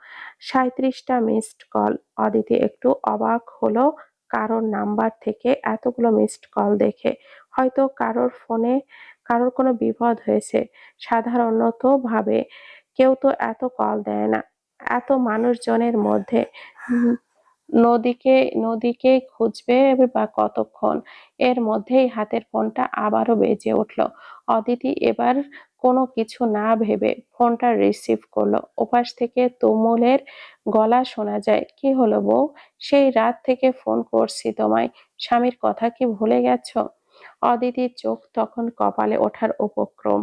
37টা মিসড কল। অদিতি একটু অবাক হলো কারোর নাম্বার থেকে এতগুলো মিসড কল দেখে। হয়তো কারোর কোনো বিপদ হয়েছে। সাধারণত ভাবে কেউ তো এত কল দেয় না এত মানুষজনের মধ্যে। উম, নদীকে নদীকে খুঁজবে বা কতক্ষণ। এর মধ্যেই হাতের ফোনটা আবারও বেজে উঠল। অদিতি এবার কোনো কিছু না ভেবে ফোনটা রিসিভ করলো। ওপাশ থেকে তুমুলের গলা শোনা যায়, কি হলো বউ? সেই রাত থেকে ফোন করছি তোমায়, স্বামীর কথা কি ভুলে গেছো? অদিতির চোখ তখন কপালে ওঠার উপক্রম।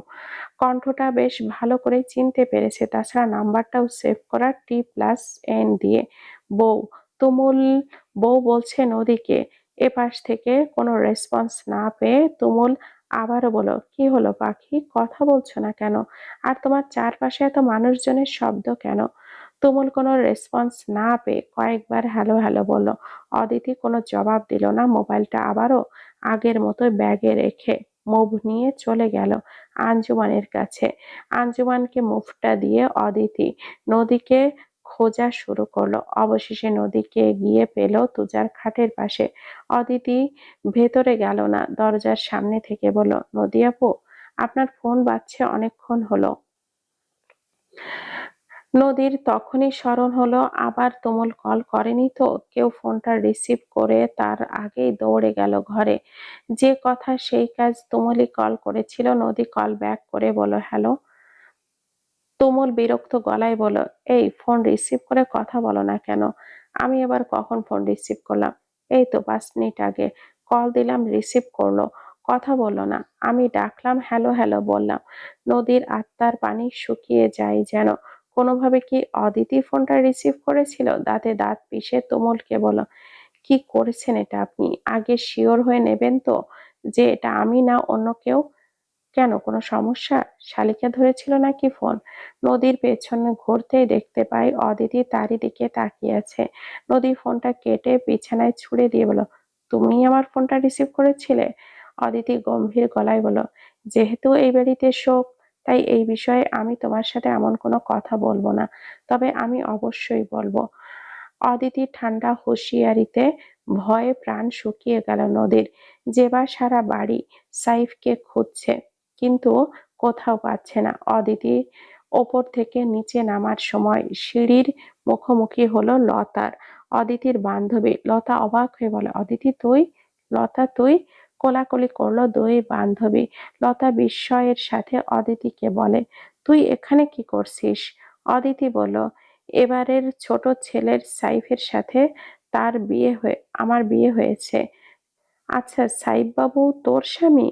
কণ্ঠটা বেশ ভালো করে চিনতে পেরেছে, তাছাড়া নাম্বারটাও সেভ করা T+N দিয়ে। বউ, তুমুল। বউ বলছে নদীকে। এপাশ থেকে কোনো রেসপন্স না পেয়ে তুমুল আবারও বলো, কি হলো পাখি, কথা বলছো না কেন? আর তোমার চারপাশে এত মানুষজনের শব্দ কেন? তুমুল কোনো রেসপন্স না পেয়ে কয়েকবার হ্যালো হ্যালো বলল। অদিতি কোনো জবাব দিল না। মোবাইলটা আবারও আগের মতোই ব্যাগে রেখে মুভ নিয়ে চলে গেল আঞ্জুমানের কাছে। আঞ্জুমানকে মুভটা দিয়ে অদিতি নদীকে খোঁজা শুরু করলো। অবশেষে নদীকে গিয়ে পেল তুজার খাটের পাশে। অদিতি ভেতরে গেল না, দরজার সামনে থেকে বলল, নদী আপু, আপনার ফোন বাজছে অনেকক্ষণ হলো। নদীর তখনই স্মরণ হলো আবার তুমুল কল করেনি তো। কেউ ফোনটা রিসিভ করে তার আগেই দৌড়ে গেল ঘরে। যে কথা সেই কাজ, তুমুলই কল করেছিল। নদী কল ব্যাক করে বলল, হ্যালো। তুমুল বিরক্ত গলায় বলল, এই ফোন রিসিভ করে কথা বলো না কেন? আমি এবার কখন ফোন রিসিভ করলাম? এই তো 5 মিনিট আগে কল দিলাম, রিসিভ করলো, কথা বললো না। আমি ডাকলাম, হ্যালো হ্যালো বললাম। নদীর আত্মার পানি শুকিয়ে যায় যেন। কোনোভাবে কি অদিতি ফোনটা রিসিভ করেছিল? দাঁতে দাঁত পিষে তুমুলকে বলল, কি করেছেন এটা আপনি? আগে শিওর হয়ে নেবেন তো যে এটা আমি না অন্য কেউ। কেন, কোনো সমস্যা? শালিকা ধরেছিল নাকি ফোন? নদীর পেছনে ঘুরতেই দেখতে পাই অদিতি তারই দিকে তাকিয়ে আছে। নদী ফোনটা কেটে বিছানায় ছুঁড়ে দিয়ে বলল, তুমি আমার ফোনটা রিসিভ করেছিলে? অদিতি গম্ভীর গলায় বলল, যেহেতু এই বাড়িতে শোক, তাই এই বিষয়ে আমি তোমার সাথে এমন কোনো কথা বলবো না, তবে আমি অবশ্যই বলবো। অদিতির ঠান্ডা হুঁশিয়ারিতে ভয়ে প্রাণ শুকিয়ে গেল নদীর। জেবা সারা বাড়ি সাইফকে খুঁজছে, কিন্তু কোথাও পাচ্ছে না। অদিতি ওপর থেকে নিচে নামার সময় সিঁড়ির মুখোমুখি হলো লতার, অদিতির বান্ধবী। লতা অবাক হয়ে বলে, অদিতি তুই? লতা তুই? কোলাকুলি করলো দুই বান্ধবী। লতা বিস্ময়ের সাথে অদিতিকে বলে, তুই এখানে কি করছিস? অদিতি বলল, এবারের ছোট ছেলের সাইফের সাথে আমার বিয়ে হয়েছে। আচ্ছা, সাইফ বাবু তোর স্বামী?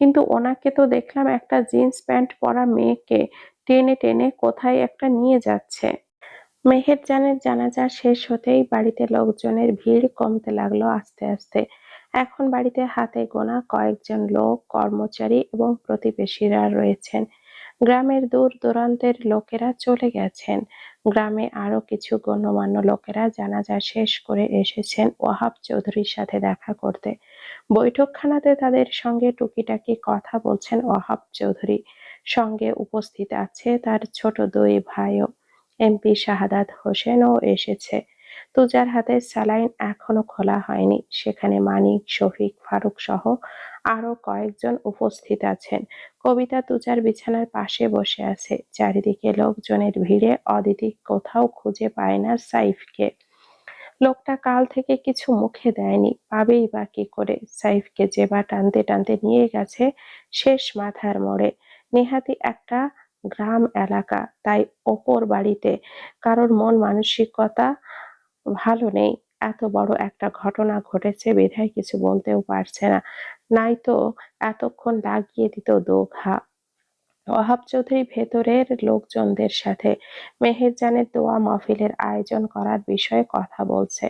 কিন্তু ওনাকে তো দেখলাম একটা জিন্স প্যান্ট পরা মেয়েকে টেনে টেনে কোথায় একটা নিয়ে যাচ্ছে। মেহেরজানের জানাজা শেষ হতেই বাড়িতে লোকজনের ভিড় কমতে লাগলো আস্তে আস্তে। এখন বাড়িতে হাতে গোনা কয়েকজন লোক, কর্মচারী এবং প্রতিবেশীরা রয়েছেন। গ্রামের দূর দূরান্তের লোকেরা চলে গেছেন। গ্রামে আরো কিছু গণ্যমান্য লোকেরা জানাজা শেষ করে এসেছেন ওয়াহাব চৌধুরীর সাথে দেখা করতে। বৈঠকখানাতে তাদের সঙ্গে টুকিটাকি কথা বলছেন ওয়াহাব চৌধুরী। সঙ্গে উপস্থিত আছে তার ছোট দুই ভাইও। এমপি শাহাদাত হোসেনও এসেছে। তুজার হাতে স্যালাইন এখনো খোলা হয়নি। সেখানে মানিক, শফিক, ফারুক সহ আরো কয়েকজন উপস্থিত আছেন। কবিতা তুজার বিছানার পাশে বসে আছে। চারিদিকে লোকজনের ভিড়ে অদিতি কোথাও খুঁজে পায় না সাইফকে। লোকটা কাল থেকে কিছু মুখে দেয়নি, পাবেই বা কি করে? সাইফকে জেবা টানতে টানতে নিয়ে গেছে শেষ মাথার মোড়ে। নেহাতি একটা গ্রাম এলাকা, তাই ওপর বাড়িতে কারোর মন মানসিকতা ভালো নেই। এত বড় একটা ঘটনা ঘটেছে বিধায় কিছু বলতেও পারছে না, নয়তো এতক্ষণ লাগিয়ে দিত দোঘা। ওয়াহাব চৌধুরী ভেতরের লোকজনদের সাথে মেহেরজানের দোয়া মাহফিলের আয়োজন করার বিষয়ে কথা বলছে।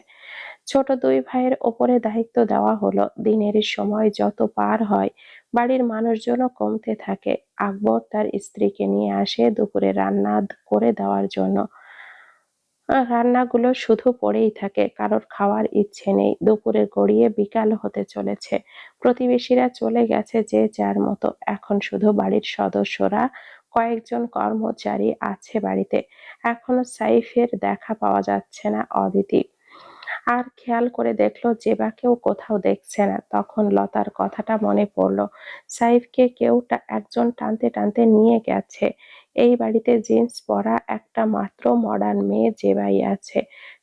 ছোট দুই ভাইয়ের ওপরে দায়িত্ব দেওয়া হলো। দিনের সময় যত পার হয় বাড়ির মানুষজনও কমতে থাকে। আকবর তার স্ত্রীকে নিয়ে আসে দুপুরে রান্না করে দেওয়ার জন্য। রান্নাগুলো শুধু পড়েই থাকে, কারোর খাওয়ার ইচ্ছে নেই। দুপুরে গড়িয়ে বিকাল হতে চলেছে। প্রতিবেশীরা চলে গেছে যে যার মতো। এখন শুধু বাড়ির সদস্যরা, কয়েকজন কর্মচারী আছে বাড়িতে। এখনো সাইফের দেখা পাওয়া যাচ্ছে না অদিতি। আর খেয়াল করে দেখলো জেবাকেও কোথাও দেখছে না। তখন লতার কথাটা মনে পড়লো, সাইফকে কেউ একজন টানতে টানতে নিয়ে গেছে। এই বাড়িতে জিন্স পরা একটা মাত্র মডার্ন মেয়ে জেবাই আছে।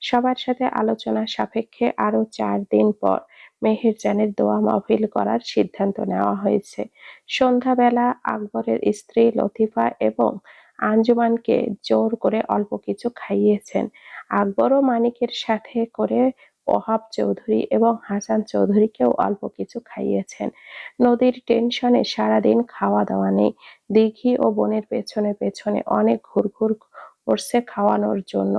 সবার সাথে আলোচনা সাপেক্ষে আরো 4 দিন পর মেহেরজানের দোয়া মাহফিল করার সিদ্ধান্ত নেওয়া হয়েছে। সন্ধ্যাবেলা আকবরের স্ত্রী লতিফা এবং আঞ্জুমানকে জোর করে অল্প কিছু খাইয়েছেন। আকবর ও মানিকের সাথে করে ওহাব চৌধুরী এবং হাসান চৌধুরীকেও অল্প কিছু খাইয়েছেন। নদীর টেনশনে সারাদিন খাওয়া দাওয়া নেই। দিঘি ও বনের পেছনে পেছনে অনেক ঘুরঘুর করছে খাওয়ানোর জন্য,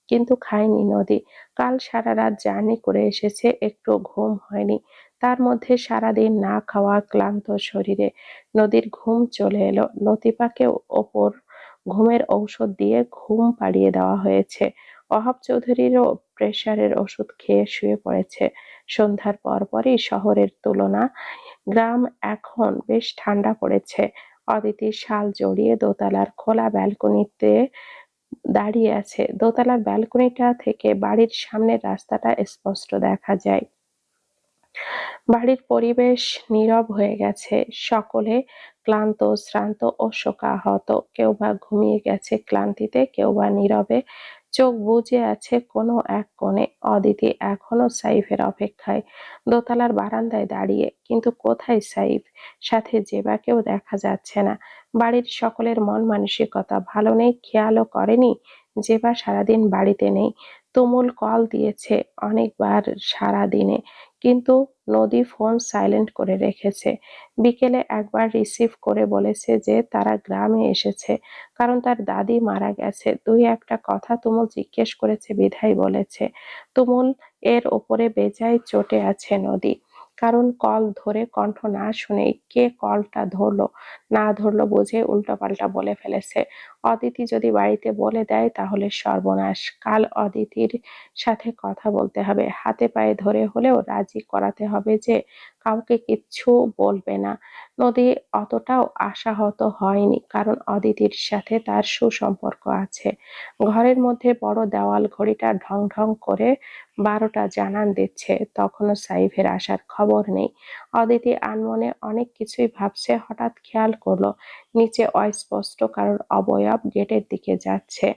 কিন্তু খায়নি নদী। কাল সারা রাত জার্নি করে এসেছে, একটু ঘুম হয়নি। তার মধ্যে সারাদিন না খাওয়া ক্লান্ত শরীরে নদীর ঘুম চলে এলো। লতিফাকেও ওপর ঘুমের ঔষধ দিয়ে ঘুম পাড়িয়ে দেওয়া হয়েছে। ওহাব চৌধুরীরও প্রেসারের ওষুধ খেয়ে শুয়ে পড়েছে। সন্ধ্যার পরপরই শহরের তুলনা গ্রাম এখন বেশ ঠান্ডা পড়েছে। অদিতি শাল জড়িয়ে দোতলার খোলা ব্যালকনিতে দাঁড়িয়ে আছে। দোতলার ব্যালকনিটা থেকে বাড়ির সামনের রাস্তাটা স্পষ্ট দেখা যায়। বাড়ির পরিবেশ নীরব হয়ে গেছে। সকলে ক্লান্ত, শ্রান্ত ও শোকাহত। কেউ বা ঘুমিয়ে গেছে ক্লান্তিতে, কেউ বা নীরবে চোখ বুজে আছে কোনো এক কোণে। অদিতি এখনো সাইফের অপেক্ষায়, দোতলার বারান্দায় দাঁড়িয়ে। কিন্তু কোথায় সাইফ? সাথে জেবাকেও দেখা যাচ্ছে না। বাড়ির সকলের মন মানসিকতা ভালো নেই। খেয়ালও করেনি জেবা সারাদিন বাড়িতে নেই। তুমুল কল দিয়েছে অনেকবার সারা দিনে, কিন্তু নদী ফোন সাইলেন্ট করে রেখেছে। বিকেলে একবার রিসিভ করে বলেছে যে তারা গ্রামে এসেছে, কারণ তার দাদি মারা গেছে। দুই একটা কথা তুমুল জিজ্ঞেস করেছে বিধায় বলেছে। তুমুল এর ওপরে বেজায় চটে আছে নদী। কারণ কল ধরে কণ্ঠ না শুনে কে কলটা ধরলো না ধরলো বুঝে উল্টোপাল্টা বলে ফেলেছে। অদিতি যদি বাড়িতে বলে দেয় তাহলে সর্বনাশ। কাল অদিতির সাথে কথা বলতে হবে, হাতে পায়ে ধরে হলেও রাজি করাতে হবে যে কাউকে কিচ্ছু বলবে না। নদী অতটাও আশাহত হয়নি, কারণ অদিতির সাথে তার সুসম্পর্ক আছে। ঘরের মধ্যে বড় দেওয়াল ঘড়িটা ঢং ঢং করে 12টা জানান দিচ্ছে, তখনও সাইফের আসার খবর নেই। অদিতি আনমনে অনেক কিছুই ভাবছে, হঠাৎ খেয়াল করলো নিচে অস্পষ্ট কারোর অবয়ব গেটের দিকে যাচ্ছে।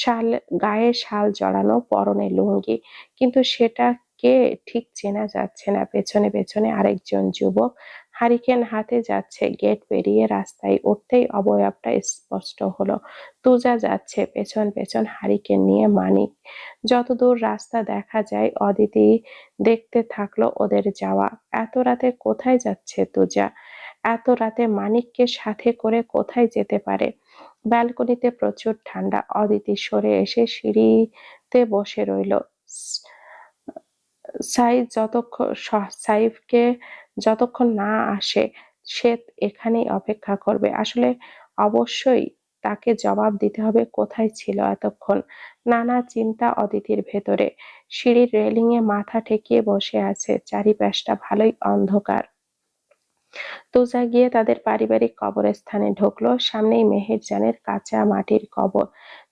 শাল গায়ে শাল জড়ানো, পরনে লুঙ্গি, কিন্তু সেটা কে ঠিক চেনা যাচ্ছে না। পেছনে পেছনে আরেকজন যুবক হারিকেন হাতে যাচ্ছে। গেট পেরিয়ে রাস্তায় উঠতেই অবয়বটা স্পষ্ট হলো। তুজা যাচ্ছে পেছন পেছন হারিকেন নিয়ে। মানিক। যতদূর রাস্তা দেখা যায় অদিতি দেখতে থাকলো ওদের যাওয়া। এত রাতে কোথায় যাচ্ছে তুজা? এত রাতে মানিককে সাথে করে কোথায় যেতে পারে? ব্যালকনিতে প্রচুর ঠান্ডা। অদিতি সরে এসে সিঁড়িতে বসে রইল। সাইফকে যতক্ষণ না আসে সে এখানেই অপেক্ষা করবে। আসলে অবশ্যই তাকে জবাব দিতে হবে কোথায় ছিল এতক্ষণ। নানা চিন্তা অদিতির ভেতরে। সিঁড়ির রেলিংয়ে মাথা ঠেকিয়ে বসে আছে, চারিপাশটা ভালোই অন্ধকার। তুজা গিয়ে তাদের পারিবারিক কবরস্থানে ঢুকলো। সামনেই মেহেরজানের কাঁচা মাটির কবর,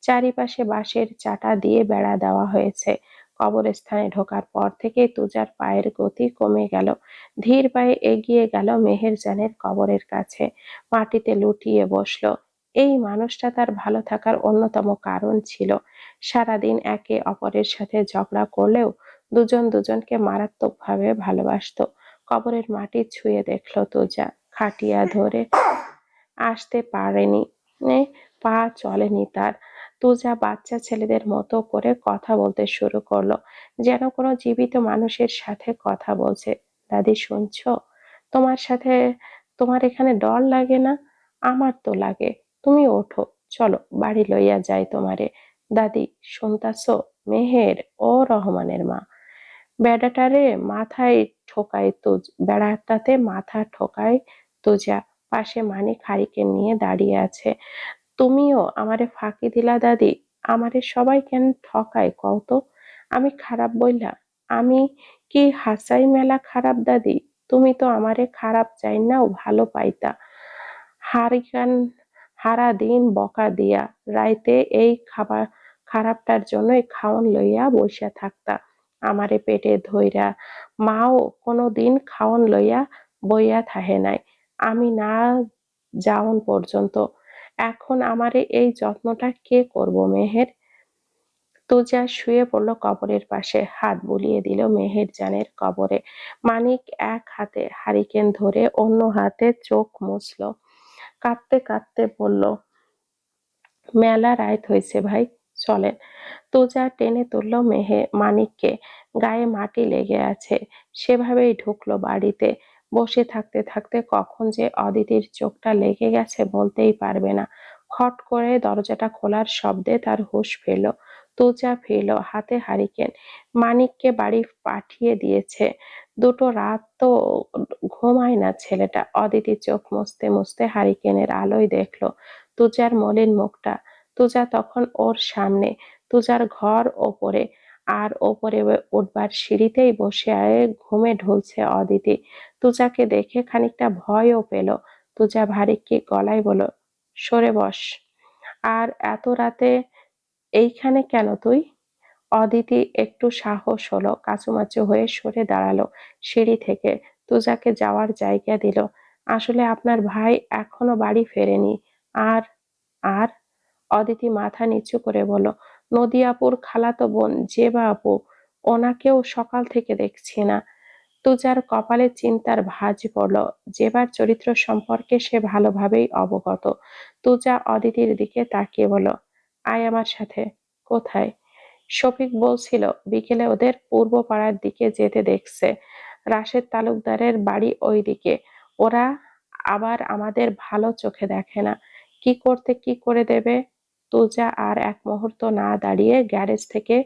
চারিপাশে বাঁশের চাটা দিয়ে বেড়া দেওয়া হয়েছে। কবরস্থানে ঢোকার পর থেকেই তুজার পায়ের গতি কমে গেল। ধীর পায়ে এগিয়ে গেল মেহেরজানের কবরের কাছে, মাটিতে লুটিয়ে বসলো। এই মানুষটা তার ভালো থাকার অন্যতম কারণ ছিল। সারাদিন একে অপরের সাথে ঝগড়া করলেও দুজন দুজনকে মারাত্মকভাবে ভালোবাসতো। কবরের মাটি ছুঁয়ে দেখল তুজা, খাটিয়া ধরে আসতে পারেনি, পা চলেনি তার। তুজা বাচ্চা ছেলেদের মতো করে কথা বলতে শুরু করলো, যেন কোনো জীবিত মানুষের সাথে কথা বলছে। দাদি শুনছো? তোমার সাথে তোমার এখানে ডর লাগে না? আমার তো লাগে। তুমি ওঠো, চলো বাড়ি লইয়া যাই তোমারে। দাদি শুনতাছো? মেহের ও রহমানের মা। বেড়াটারে মাথায় ঠোকায় বেড়াটাতে মাথা ঠোকায় তুজা। পাশে মানিক হারিকেন নিয়ে দাঁড়িয়ে আছে। তুমিও আমারে ফাঁকি দিলা দাদি। আমারে সবাই কেন ঠকায় কও তো? আমি খারাপ বইলা? আমি কি হাসাই মেলা খারাপ দাদি? তুমি তো আমারে খারাপ চাইন্নাও ভালো পাইতা। হারিকেন হারা দিন বকা দিয়া, রাইতে এই খাবার খারাপটার জন্যই খাওন লইয়া বইসা থাকতা আমারে পেটে ধইরা। মাও কোনো দিন খাওন লইয়া বইয়া থাহে নাই আমি না যাওন পর্যন্ত। এখন আমারে এই যত্নটা কে করব মেহের? তুজা শুয়ে পড়ল কবরের পাশে, হাত বুলিয়ে দিল মেহেরজানের কবরে। মানিক এক হাতে হারিকেন ধরে অন্য হাতে চোখ মুছল। কাঁদতে কাঁদতে বলল, মেলা রাইত হইছে ভাই, চলেন। তুজা টেনে তুলল মানিককে। গায়ে মাটি লেগে আছে। সেভাবেই ঢুকলো বাড়িতে। বসে থাকতে থাকতে কখন যে অদিতির চোখটা লেগে গেছে বলতেই পারবে না। খট করে দরজাটা খোলার শব্দে তার হুঁশ ফিরল। তুজা ফিরল, হাতে হারিকেন। মানিককে বাড়ি পাঠিয়ে দিয়েছে। দুটো রাত তো ঘুমায় না ছেলেটা। অদিতি চোখ মুছতে মুছতে হারিকেনের আলোয় দেখলো তুজার মলিন মুখটা। তুজা তখন ওর সামনে। তুজার ঘর ওপরে, আর ওপরে উঠবার সিঁড়িতেই বসে ঘুমে ঢুলছে অদিতি। তুজাকে দেখে খানিকটা ভয়ও পেল। তুজা ভারী কি গলায় বলল, সরে বস। আর এত রাতে এইখানে কেন তুই? অদিতি একটু সাহস হলো, কাঁচুমাচু হয়ে সরে দাঁড়ালো সিঁড়ি থেকে। তুজাকে যাওয়ার জায়গা দিল। আসলে আপনার ভাই এখনো বাড়ি ফেরেনি। আর আর অদিতি মাথা নিচু করে বলল, নদী আপুর খালাতো বোন জেবা আপু, ওনাকেও সকাল থেকে দেখছি না। তুজার কপালে চিন্তার ভাঁজ পড়ল। জেবার চরিত্র সম্পর্কে সে ভালোভাবেই অবগত। তুজা অদিতির দিকে তাকিয়ে বলল, আয় আমার সাথে। কোথায়? শফিক বলছিল বিকেলে ওদের পূর্ব পাড়ার দিকে যেতে দেখছে। রাশেদ তালুকদারের বাড়ি ওই দিকে। ওরা আবার আমাদের ভালো চোখে দেখে না। কি করতে কি করে দেবে? তুজা আর এক মুহূর্ত না দাঁড়িয়ে গ্যারেজ থেকে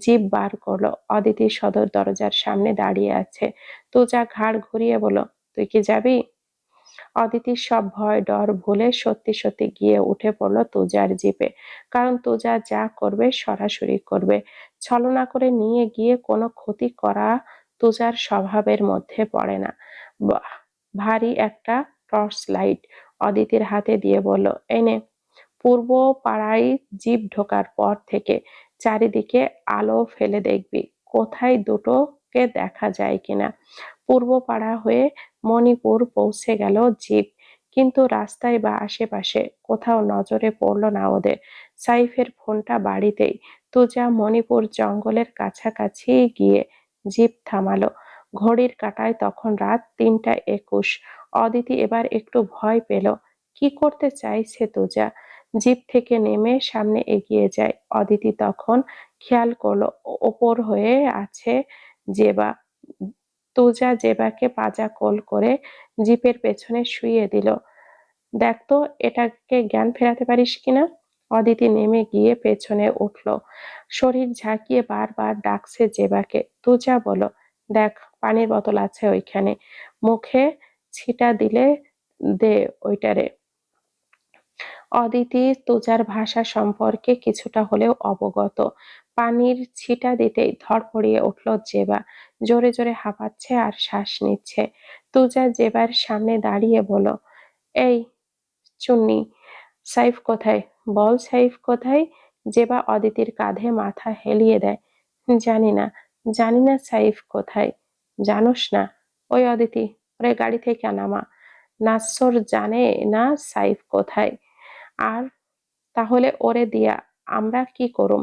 জিপ বার করলো। অদিতি সদর দরজার সামনে দাঁড়িয়ে আছে। তুজা ঘাড় ঘুরিয়ে বলল, তুই কি যাবি? অদিতির সব ভয় ডর ভুলে সত্যি সত্যি গিয়ে উঠে পড়লো তুজার জিপে। কারণ তুজা যা করবে সরাসরি করবে, ছলনা করে নিয়ে গিয়ে কোনো ক্ষতি করা তুজার স্বভাবের মধ্যে পড়ে না। বাহ, ভারী একটা টর্চ লাইট অদিতির হাতে দিয়ে বলল, এনে। পূর্ব পাড়ায় জিপ ঢোকার পর থেকে চারিদিকে আলো ফেলে দেখবি কোথায় দুটোকে দেখা যায় কিনা। পূর্ব পাড়া হয়ে মণিপুর পৌঁছে গেল জিপ, কিন্তু রাস্তায় বা আশেপাশে কোথাও নজরে পড়লো না ওদের। সাইফের ফোনটা বাড়িতেই। তুজা মণিপুর জঙ্গলের কাছাকাছি গিয়ে জিপ থামালো। ঘড়ির কাঁটায় তখন রাত ৩টা ২১। অদিতি এবার একটু ভয় পেল। কি করতে চাইছে তুজা? জিপ থেকে নেমে সামনে এগিয়ে যায়। অদিতি তখন খেয়াল করলো ওপর হয়ে আছে জেবা। তুজা জেবাকে পাজা কোল করে জিপের পেছনে শুইয়ে দিল। দেখ তো এটাকে জ্ঞান ফেরাতে পারিস কিনা। অদিতি নেমে গিয়ে পেছনে উঠল, শরীর ঝাঁকিয়ে বারবার ডাকছে জেবাকে। তুজা বলো, দেখ পানির বোতল আছে ওইখানে, মুখে ছিটা দিলে দে ওইটারে। অদিতি তুজার ভাষা সম্পর্কে কিছুটা হলেও অবগত। পানির ছিটা দিতেই ধড়ফড়িয়ে উঠল জেবা। জোরে জোরে হাঁপাচ্ছে আর শ্বাস নিচ্ছে। তুজা জেবার সামনে দাঁড়িয়ে বলল, এই চুন্নি, সাইফ কোথায়? বল সাইফ কোথায়? জেবা অদিতির কাঁধে মাথা হেলিয়ে দেয়। জানি না, জানি না সাইফ কোথায়। জানোস না? ওই অদিতি, ওরে গাড়ি থেকে নামা। নাসর জানে না সাইফ কোথায়। আর তাহলে ওরে দিয়া আমরা কি করুম?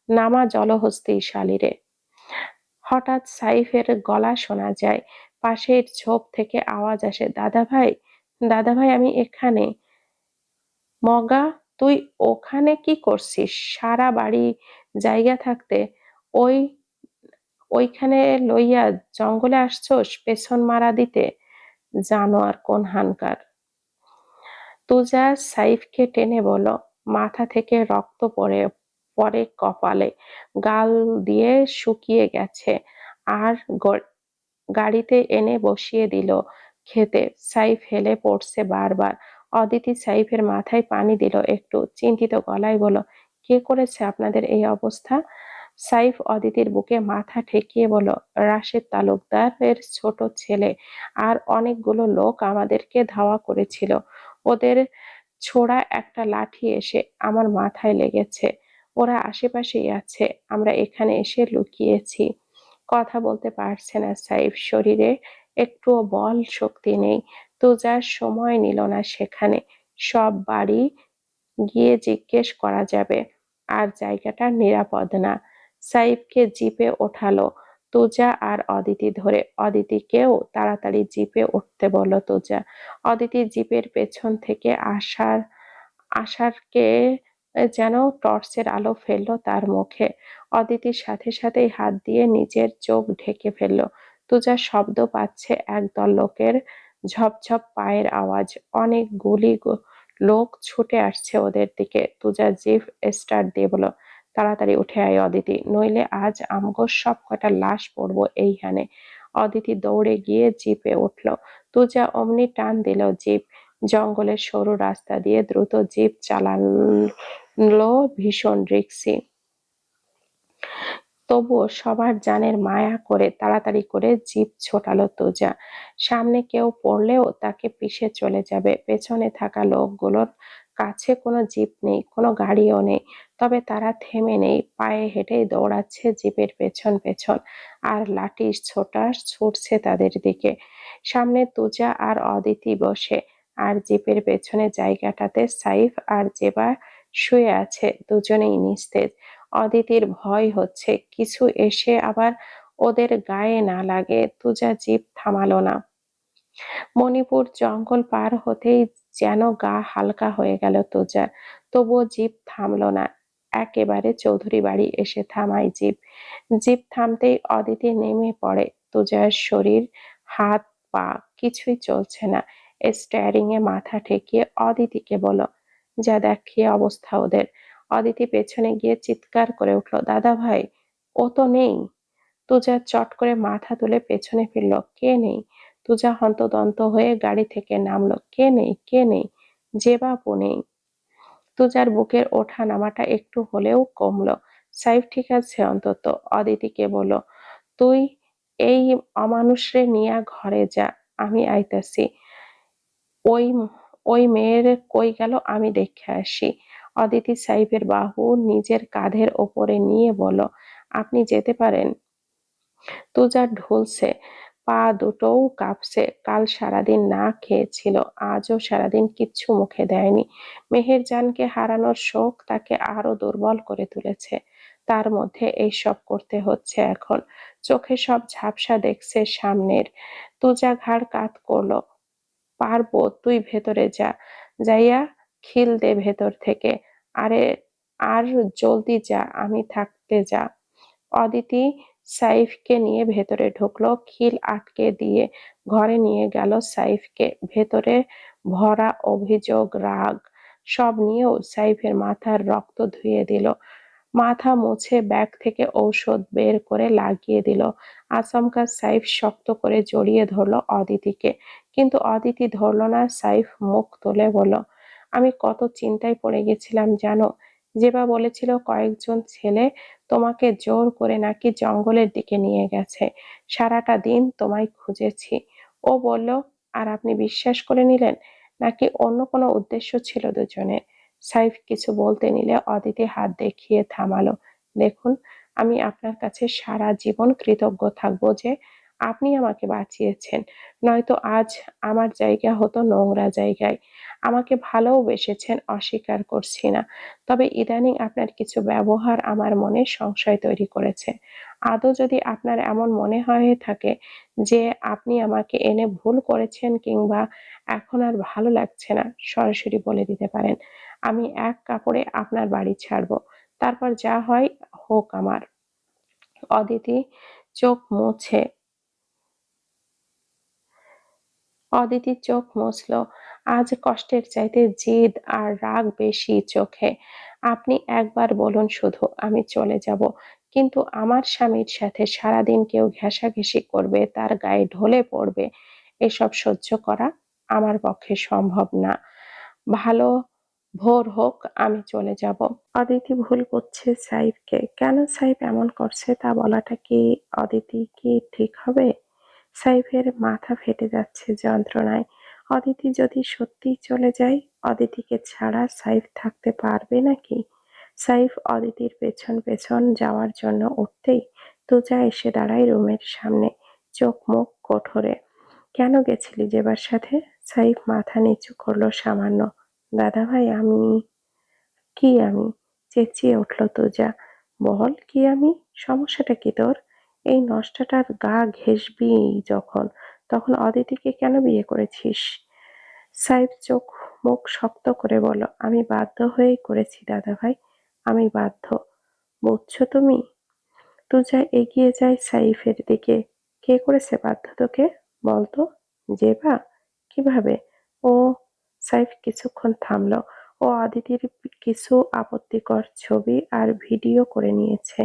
নামা জলহস্তি শালিরে। হঠাৎ সাইফের গলা শোনা যায়। পাশের ঝোপ থেকে আওয়াজ আসে, দাদা ভাই, দাদা ভাই, আমি এখানে। মগা, তুই ওখানে কি করছিস? সারা বাড়ি জায়গা থাকতে ওই ওইখানে লইয়া জঙ্গলে আসছোস পেছন মারা দিতে? জানোয়ার কোন হানকার। তুজা সাইফকে টেনে বলল, মাথা থেকে রক্ত পড়ে পড়ে কপালে, গাল দিয়ে শুকিয়ে গেছে। আর গাড়িতে এনে বসিয়ে দিল খেতে। সাইফ হেলে পড়ছে বারবার। অদিতি সাইফের মাথায় পানি দিল একটু, চিন্তিত গলায় বলল, কে করেছে আপনাদের এই অবস্থা? সাইফ অদিতির বুকে মাথা ঠেকিয়ে বলল, রাশেদ তালুকদারের ছোট ছেলে আর অনেকগুলো লোক আমাদেরকে ধাওয়া করেছিল। ওদের ছোড়া একটা লাঠি এসে আমার মাথায় লেগেছে। ওরা আশেপাশেই আছে, আমরা এখানে এসে লুকিয়েছি। কথা বলতে পারছে না সাইফ, শরীরে একটুও বল শক্তি নেই। তুজার সময় নিল না সেখানে। সব বাড়ি গিয়ে জিজ্ঞেস করা যাবে, আর জায়গাটা নিরাপদ না। সাইফকে জিপে ওঠালো তুজা আর অদিতি ধরে। অদিতিকেও তাড়াতাড়ি জিপে উঠতে বলল তুজা। অদিতি জিপের পেছন থেকে আশারকে যেন টর্চের আলো ফেললো তার মুখে। অদিতির সাথে সাথেই হাত দিয়ে নিজের চোখ ঢেকে ফেললো। তুজা শব্দ পাচ্ছে একদল লোকের ঝপঝপ পায়ের আওয়াজ। অনেক গুলি লোক ছুটে আসছে ওদের দিকে। তুজা জিপ স্টার্ট দিয়ে বলল, তাড়াতাড়ি উঠে আয় অদিতি, নইলে আজ আমগো সব কটা লাশ পড়বো এইখানে। অদিতি দৌড়ে গিয়ে জিপে উঠল। তুজা অমনি টান দিল জিপ। জঙ্গলের সরু রাস্তা দিয়ে দ্রুত জিপ চালালো, ভীষণ রিস্কি। তবুও সবার জানের মায়া করে তাড়াতাড়ি করে জিপ ছোটালো তুজা। সামনে কেউ পড়লেও তাকে পিষে চলে যাবে। পেছনে থাকা লোকগুলোর কাছে কোনো জিপ নেই, কোনো গাড়িও নেই, তবে তারা থেমে নেই, পায়ে হেঁটেই দৌড়াচ্ছে জিপের পেছন পেছন, আর লাঠি ছোটা ছুটছে তাদের দিকে। সামনে তুজা আর অদিতি বসে, আর জিপের পেছনে জায়গাটাতে সাইফ আর জেবা শুয়ে আছে, দুজনেই নিস্তেজ। অদিতির ভয় হচ্ছে কিছু এসে আবার ওদের গায়ে না লাগে। তুজা জিপ থামালো না। মণিপুর জঙ্গল পার হতেই যেন গা হালকা হয়ে গেল তুজার। তবুও জিপ থামলো না। একেবারে চৌধুরী বাড়ি এসে থামায় জিপ। জিপ থামতেই অদিতি নেমে পড়ে। তুজার শরীর, হাত পা কিছুই চলছে না। স্টিয়ারিং এ মাথা ঠেকিয়ে অদিতিকে বলল, যা দেখ কি অবস্থা ওদের। অদিতি পেছনে গিয়ে চিৎকার করে উঠল, দাদা ভাই, ও তো নেই। তুজা চট করে মাথা তুলে পেছনে ফিরল, কে নেই? তুজা হন্তদন্ত হয়ে গাড়ি থেকে নামলো, কে নেই, কে নেই? যে বাপু নেই। তুজার বুকের ওঠা নামাটা একটু হলেও কমলো। সাইফ ঠিক আছে অন্তত। অদিতিকে বলল, তুই এই অমানুষরে নিয়া ঘরে যা, আমি আইতাছি। ওই ওই মেয়ের কই গেল আমি দেখে আসি। অদিতি সাইফের বাহু নিজের কাঁধের ওপরে নিয়ে বলল, আপনি যেতে পারেন। তুজা ঢুলছে, পা দুটোও কাঁপছে। কাল সারাদিন না খেয়েছিল, আজও সারাদিন কিচ্ছু মুখে দেয়নি। মেহেরজানকে হারানোর শোক তাকে আরো দুর্বল করে তুলেছে। তার মধ্যে এইসব করতে হচ্ছে এখন। চোখে সব ঝাপসা দেখছে সামনের। তুজা ঘাড় কাত করলো, পারবো, তুই ভেতরে যা, যাইয়া খিল দে ভেতর থেকে। আরে আর জলদি যা, আমি থাকতে যা। অদিতি সাইফকে নিয়ে ভেতরে ঢুকলো, খিল আটকে দিয়ে ঘরে নিয়ে গেল সাইফকে। ভেতরে ভরা অভিযোগ, রাগ সব নিয়েও সাইফের মাথার রক্ত ধুয়ে দিল। মাথা মুছে ব্যাগ থেকে ঔষধ বের করে লাগিয়ে দিল। আচমকা সাইফ শক্ত করে জড়িয়ে ধরলো অদিতিকে, কিন্তু অদিতি ধরলো না। সাইফ মুখ তুলে বলল, আমি কত চিন্তায় পড়ে গেছিলাম জানো। জেবা বলেছিল কয়েকজন ছেলে তোমাকে জোর করে নাকি জঙ্গলের দিকে নিয়ে গেছে। সারাটা দিন তোমায় খুঁজেছি। ও বলল, আর আপনি বিশ্বাস করে নিলেন? নাকি অন্য কোনো উদ্দেশ্য ছিল দুজনের? সাইফ কিছু বলতে নিলে অদিতি হাত দেখিয়ে থামালো। দেখুন, আমি আপনার কাছে সারা জীবন কৃতজ্ঞ থাকবো যে আপনি আমাকে বাঁচিয়েছেন। নয়তো আজ আমার জায়গা হতো নোংরা জায়গায়। আমাকে ভালোবেসেছেন, অস্বীকার করছি না। তবে ইদানিং আপনার কিছু ব্যবহার আমার মনে সংশয় তৈরি করেছে। আদৌ যদি আপনার এমন মনে হয়ে থাকে যে আপনি আমাকে এনে ভুল করেছেন কিংবা এখন আর ভালো লাগছে না, সরাসরি বলে দিতে পারেন। আমি এক কাপড়ে আপনার বাড়ি ছাড়বো। তারপর যা হয় হোক আমার। অদিতি চোখ মুছে অদিতি চোখ মুছল। আজ কষ্টের চাইতে জিদ আর রাগ বেশি চোখে। আপনি একবার বলুন শুধু, আমি চলে যাব। কিন্তু আমার স্বামীর সাথে সারাদিন কেউ ঘেঁষাঘেঁষি করবে, তার গায়ে ঢলে পড়বে, এসব সহ্য করা আমার পক্ষে সম্ভব না। ভালো ভোর হোক, আমি চলে যাব। অদিতি ভুল বুঝছে সাইফকে। কেন সাইফ এমন করছে তা বলাটা কি অদিতি কি ঠিক হবে? সাইফের মাথা ফেটে যাচ্ছে যন্ত্রণায়। অদিতি যদি সত্যিই চলে যায়, অদিতিকে ছাড়া সাইফ থাকতে পারবে নাকি? সাইফ অদিতির পেছন পেছন যাওয়ার জন্য উঠতেই তুজা এসে দাঁড়ায় রুমের সামনে, চোখ মুখ কঠোরে। কেন গেছিলি জেবার সাথে? সাইফ মাথা নিচু করলো সামান্য। দাদা ভাই, আমি কি আমি? চেঁচিয়ে উঠল তুজা। বল কি আমি? সমস্যাটা কি তোর? এই নষ্টাটার গা ঘেঁষবি যখন, তখন অদিতিকে কেন বিয়ে করেছিস? সাইফ চোখ মুখ শক্ত করে বলল, আমি বাধ্য হয়েই করেছি দাদা ভাই, আমি বাধ্য। বুঝছো তুমি? তুজা এগিয়ে যায় সাইফের দিকে। কে করেছে বাধ্য তোকে? বলতো। জেবা? কিভাবে? ও। সাইফ কিছুক্ষণ থামলো। ও অদিতির কিছু আপত্তিকর ছবি আর ভিডিও করে নিয়েছে,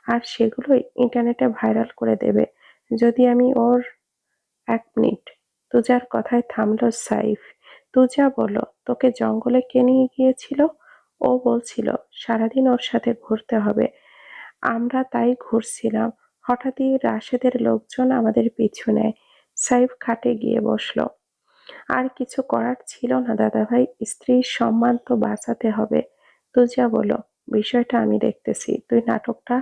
আর সেগুলোই ইন্টারনেটে ভাইরাল করে দেবে যদি আমি ওর। ১ মিনিট। তুজার কথায় থামলো সাইফ। তুজা বলল, তোকে জঙ্গলে কে নিয়ে গিয়েছিল? ও বলছিল সারাদিন ওর সাথে ঘুরতে হবে। আমরা তাই ঘুরছিলাম। হঠাৎই রাশেদের লোকজন আমাদের পিছু নেয়। সাইফ খাটে গিয়ে বসলো। আর কিছু করার ছিল না দাদাভাই, স্ত্রীর সম্মান তো বাঁচাতে হবে। তুজা বলল, বিষয়টা আমি দেখতেছি, তুই নাটকটা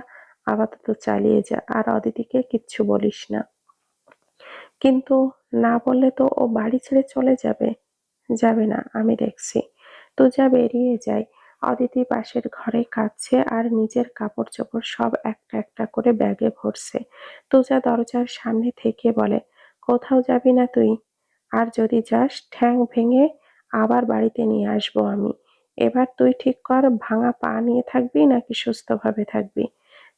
আপাতত চালিয়ে যা, আর অদিতিকে কিচ্ছু বলিস না। কিন্তু না বললে তো ও বাড়ি ছেড়ে চলে যাবে। যাবে না, আমি দেখছি। তুজা বেরিয়ে যায়। অদিতি পাশের ঘরে কাঁদছে আর নিজের কাপড় চোপড় সব একটা একটা করে ব্যাগে ভরছে। তুজা দরজার সামনে থেকে বলে, কোথাও যাবি না তুই? আর যদি যাস, ঠ্যাং ভেঙে আবার বাড়িতে নিয়ে আসবো আমি। এবার তুই ঠিক কর, ভাঙা পা নিয়ে থাকবি নাকি সুস্থভাবে থাকবি।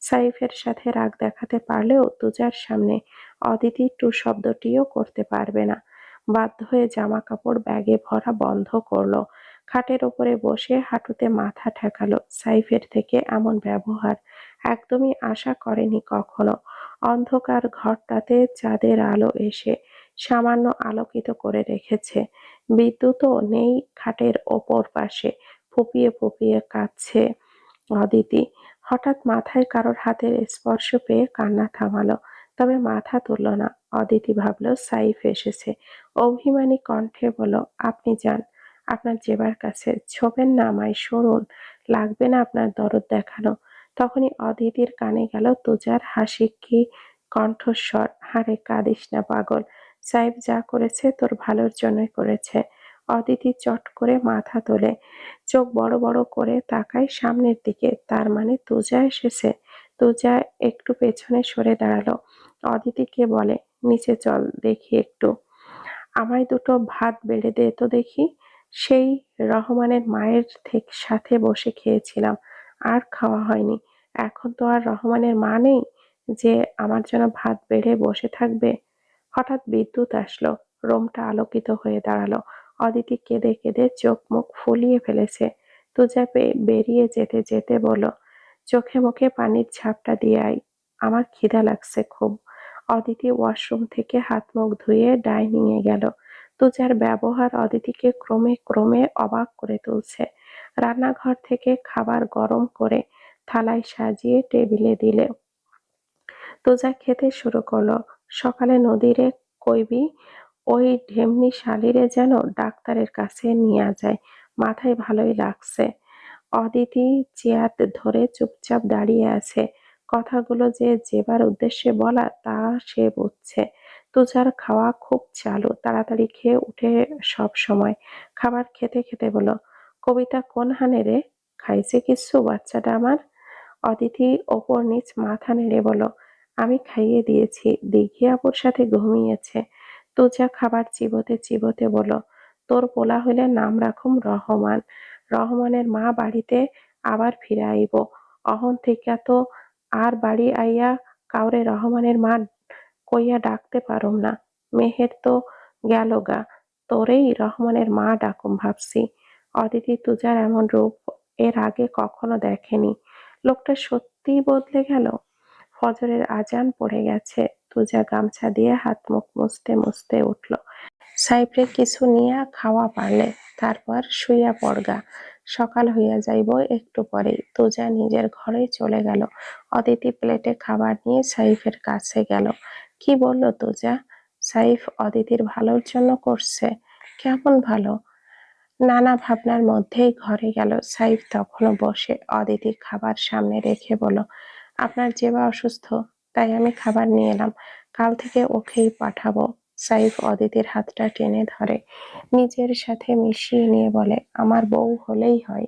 সাইফের সাথে রাগ দেখাতে পারলেও তুজার সামনে অদিতি টু শব্দটিও করতে পারবে না। বাধ্য হয়ে জামা কাপড় ব্যাগে ভরা বন্ধ করলো। খাটের ওপরে বসে হাঁটুতে মাথা ঠেকালো। সাইফের থেকে এমন ব্যবহার একদমই আশা করেনি কখনো। অন্ধকার ঘরটাতে চাঁদের আলো এসে সামান্য আলোকিত করে রেখেছে। বিদ্যুৎও নেই খাটের ওপর পাশে। ফুঁপিয়ে ফুঁপিয়ে কাঁদছে অদিতি। হঠাৎ মাথায় কারোর হাতের স্পর্শ পেয়ে কান্না থামালো, তবে মাথা তুলল না। অদিতি ভাবল সাইফ এসেছে। অভিমানী কণ্ঠে বলল, আপনি যান আপনার জেবার কাছে, ছোবেন না আমায়, সরুন, লাগবে না আপনার দরদ দেখানো। তখনই অদিতির কানে গেল তুজার হাসি কণ্ঠস্বর, হারে কাঁদিস না পাগল, সাইফ যা করেছে তোর ভালোর জন্যই করেছে। অদিতি চট করে মাথা তোলে, চোখ বড় বড় করে তাকায় সামনের দিকে। তার মানে তুজা এসেছে। তুজা একটু পেছনে সরে দাঁড়ালো। অদিতিকে বলে, নিচে চল দেখি একটু, আমায় দুটো ভাত বেড়ে দে তো দেখি। সেই রহমানের মায়ের সাথে বসে খেয়েছিলাম, আর খাওয়া হয়নি। এখন তো আর রহমানের মা নেই যে আমার জন্য ভাত বেড়ে বসে থাকবে। হঠাৎ বিদ্যুৎ আসলো, রুমটা আলোকিত হয়ে দাঁড়ালো। অদিতি কেঁদে কেঁদে চোখ মুখ ফুলিয়ে ফেলেছে। তুজা বেরিয়ে যেতে যেতে বলল, চোখে মুখে পানির ঝাপটা দিয়ে আয়, আমার খিদা লাগছে খুব। অদিতি ওয়াশরুম থেকে হাত মুখ ধুয়ে ডাইনিং এ গেল। তুজার ব্যবহার অদিতিকে ক্রমে ক্রমে অবাক করে তুলছে। রান্নাঘর থেকে খাবার গরম করে থালায় সাজিয়ে টেবিলে দিলে তুজা খেতে শুরু করলো। সকালে নদীরে কইবি, ওই ঢেমনি শালিরে যেন ডাক্তারের কাছে নিয়ে যায়, মাথায় ভালোই লাগছে। অদিতি চেয়ার ধরে চুপচাপ দাঁড়িয়ে আছে। কথাগুলো যে যেবার উদ্দেশ্যে বলা তা সে বুঝছে। তুজার খাওয়া খুব চালু, তাড়াতাড়ি খেয়ে উঠে সব সময়। খাবার খেতে খেতে বলো, কবিতা কোন হানে রে, খাইছে কিছু বাচ্চাটা আমার? অদিতি ওপর নিচ মাথা নেড়ে বলো, আমি খাইয়ে দিয়েছি, দিঘি আপুর সাথে ঘুমিয়েছে। তুজা খাবার চিবোতে চিবোতে বলো, তোর পোলা হইলে নাম রাখুম রহমান, রহমানের মা বাড়িতে আবার ফিরে আইব। অহন থেকে তো আর বাড়ি আইয়া কাউরে রহমানের মা কইয়া ডাকতে পারুম না। মেহের তো গেল গা, তোরেই রহমানের মা ডাকুম ভাবছি। অদিতি তুজার এমন রূপ এর আগে কখনো দেখেনি। লোকটা সত্যিই বদলে গেল। ফজরের আজান পড়ে গেছে। তুজা গামছা দিয়ে হাত মুখ মুছতে মুছতে উঠল। সাইপ্রে কিছু নিয়া খাওয়া পারলে, তারপর শুইয়া পড়গা, সকাল হইয়া যাইব একটু পরেই। তুজা নিজের ঘরে চলে গেল। অদিতি প্লেটে খাবার নিয়ে সাইফের কাছে গেল। কি বলল তুজা? সাইফ অদিতির ভালোর জন্য করছে? কেমন ভালো? নানা ভাবনার মধ্যেই ঘরে গেল। সাইফ তখনও বসে। অদিতি খাবার সামনে রেখে বলল, আপনার জেবা অসুস্থ, তাই আমি খাবার নিয়ে এলাম, কাল থেকে ওকেই পাঠাবো। সাইফ অদিতির হাতটা টেনে ধরে, নিজের সাথে মিশিয়ে নিয়ে বলে, আমার বউ হলেই হয়,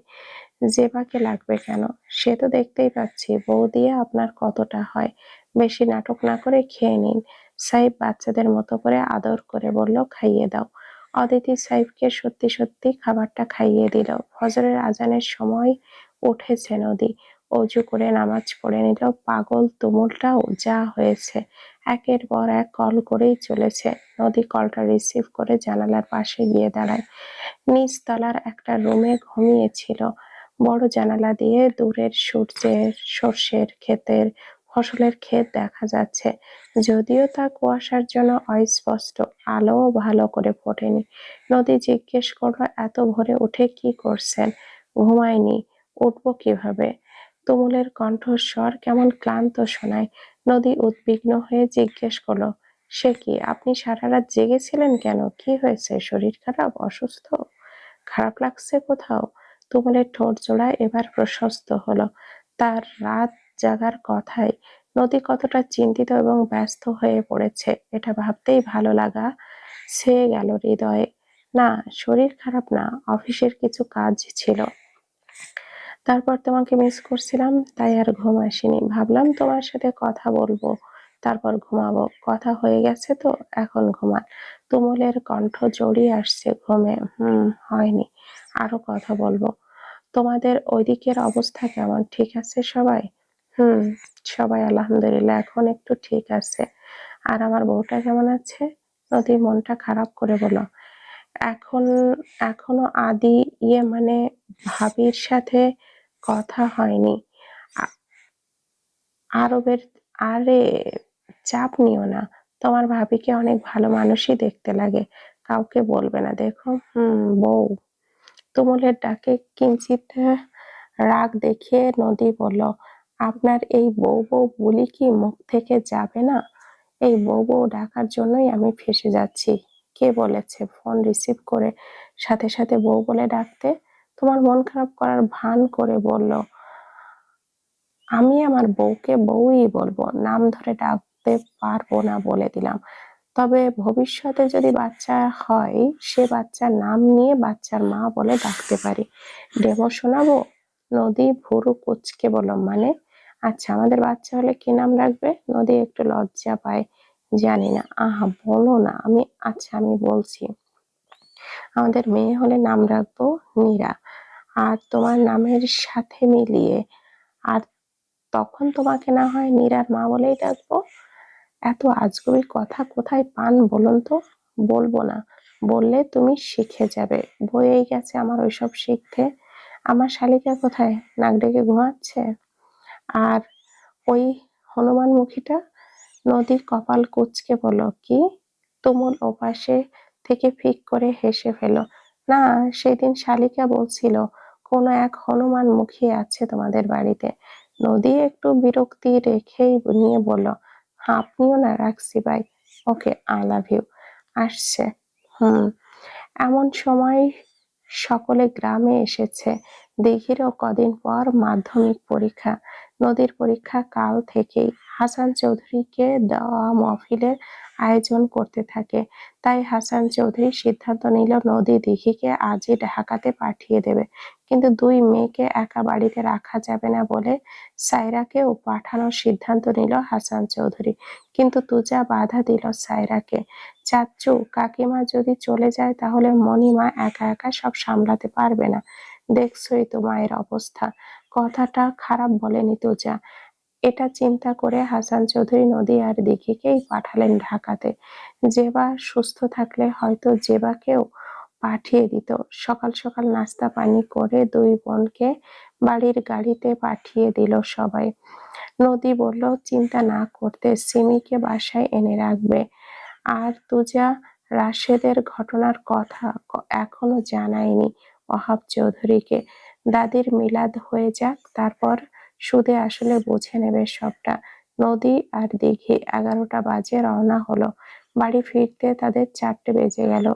জেবাকে লাগবে কেন? সে তো দেখতেই পাচ্ছি, বউ দিয়ে আপনার কতটা হয়। বেশি নাটক না করে খেয়ে নিন। সাইফ বাচ্চাদের মতো করে আদর করে বলল, খাইয়ে দাও। অদিতি সাইফকে সত্যি সত্যি খাবারটা খাইয়ে দিল। ফজরের আজানের সময় উঠেছে নদী, অজু করে নামাজ পড়ে নিল। পাগল তুমুলটাও যা হয়েছে, একের পর এক কল করেই চলেছে। নদী কলটা রিসিভ করে জানালার পাশে গিয়ে দাঁড়ায়। নিচ তলার একটা রুমে ঘুমিয়েছিল। বড় জানালা দিয়ে দূরের সূর্যের সর্ষের ক্ষেতের ফসলের ক্ষেত দেখা যাচ্ছে, যদিও তা কুয়াশার জন্য অস্পষ্ট, আলোও ভালো করে ফোটেনি। নদী জিজ্ঞেস করলো, এত ভোরে উঠে কি করছেন? ঘুমায়নি, উঠবো কিভাবে? তুমুলের কণ্ঠস্বর কেমন ক্লান্ত শোনায়। নদী উদ্বিগ্ন হয়ে জিজ্ঞেস করলো, সে কি, আপনি সারা রাত জেগেছিলেন কেন? কি হয়েছে? শরীর খারাপ, অসুস্থ, খারাপ লাগছে কোথাও? তুমুলের ঠোঁট জোড়া এবার প্রশস্ত হলো। তার রাত জাগার কথায় নদী কতটা চিন্তিত এবং ব্যস্ত হয়ে পড়েছে এটা ভাবতেই ভালো লাগা ছেয়ে গেল হৃদয়ে। না, শরীর খারাপ না, অফিসের কিছু কাজ ছিল, তারপর তোমাকে মিস করছিলাম, তাই আর ঘুম আসেনি। ভাবলাম তোমার সাথে কথা বলবো, তারপর ঘুমাবো। কথা হয়ে গেছে তো, এখন ঘুমান। তুমুলের কণ্ঠ জড়িয়ে আসছে ঘুমে। হয়নি, আরো কথা বলবো। তোমাদের ওইদিকের অবস্থা কেমন? ঠিক আছে সবাই? হুম, সবাই আলহামদুলিল্লাহ এখন একটু ঠিক আছে। আর আমার বউটা কেমন আছে? নদী মনটা খারাপ করে বলল, এখন এখনো আদি মানে ভাবির সাথে কথা হয়নি। আরবের আরে চাপ নিও না, তোমার ভাবিকে অনেক ভালো মানুষই দেখতে লাগে, কাউকে বলবে না। দেখো বউ। তুমুলের ডাকে কিঞ্চিত রাগ দেখিয়ে নদী বলল, আপনার এই বউ বউ বলি কি মুখ থেকে যাবে না? এই বউ বউ ডাকার জন্যই আমি ফেঁসে যাচ্ছি। কে বলেছে? ফোন রিসিভ করে সাথে সাথে বউ বলে ডাকতে? তোমার মন খারাপ করার ভান করে বলল, আমি আমার বউকে বউই বলবো, নাম ধরে ডাকতে পারবো না বলে দিলাম। তবে ভবিষ্যতে যদি বাচ্চা হয়, সে বাচ্চার নাম নিয়ে বাচ্চার মা বলে ডাকতে পারি। ডেমো শোনাবো? নদী ভুরু কুঁচকে বলল, মানে? আচ্ছা, আমাদের বাচ্চা হলে কি নাম রাখবে? নদী একটু লজ্জা পায়। জানি না। আহা, বলো না। আচ্ছা, আমি বলছি। আমাদের মেয়ে হলে নাম রাখবো নীরা, আর তোমার নামের সাথে মিলিয়ে। আর তখন তোমাকে না হয় নীরার মা বলেই ডাকবো। এত আজগুবি কথা কোথায় পান বলুন তো? বলবো না, বললে তুমি শিখে যাবে। বয়েই গেছে আমার ওইসব শিখতে। আমার শালিকা কোথায়? নাক ডেকে ঘুমাচ্ছে? আর ওই হনুমানমুখীটা? নদীর কপাল কুঁচকে বলল, কি? তুমুল ওপাশে থেকে ফিক করে হেসে ফেল। না, সেদিন শালিকা বলছিল কোনো এক হনুমানমুখী আছে তোমাদের বাড়িতে। নদী একটু বিরক্তি রেখেই নিয়ে বলল, হ্যাঁ, আপনিও না, রাখছি bye. Okay, I love you. আসছে। হুম। এমন সময় সকলে গ্রামে এসেছে। দিঘিরও কদিন পর মাধ্যমিক পরীক্ষা। নদীর পরীক্ষা কাল থেকেই। হাসান চৌধুরীকে দেওয়া মহফিলের আয়োজন করতে থাকে। তাই হাসান চৌধুরী সিদ্ধান্ত নিল নদী দিঘিকে আজই ঢাকাতে পাঠিয়ে দেবে। কিন্তু দুই মেয়েকে একা বাড়িতে রাখা যাবে না বলে সায়রাকেও পাঠানোর সিদ্ধান্ত নিল হাসান চৌধুরী। কিন্তু তুজা বাধা দিল সায়রাকে। চাচ্চু কাকিমা যদি চলে যায় তাহলে মণিমা একা একা সব সামলাতে পারবে না। দেখছই তো মায়ের অবস্থা। কথাটা খারাপ বলেনি তুজা। এটা চিন্তা করে হাসান চৌধুরী নদী আর দিঘিকেই পাঠালেন ঢাকাতে। জেবা সুস্থ থাকলে হয়তো জেবাকেও পাঠিয়ে দিত। সকাল সকাল নাস্তা পানি করে দুই বোনকে বাড়ির গাড়িতে পাঠিয়ে দিল সবাই। নদী বলল চিন্তা না করতে, সিমিকে বাসায় এনে রাখবে। আর তুজা রাশেদের ঘটনার কথা এখনো জানায়নি ওহাব চৌধুরীকে। দাদির মিলাদ হয়ে যাক, তারপর সুদে আসলে বুঝে নেবে সবটা। নদী আর দিঘি 11টা বাজে রওনা হলো। বাড়ি ফিরতে তাদের 4টে বেজে গেল।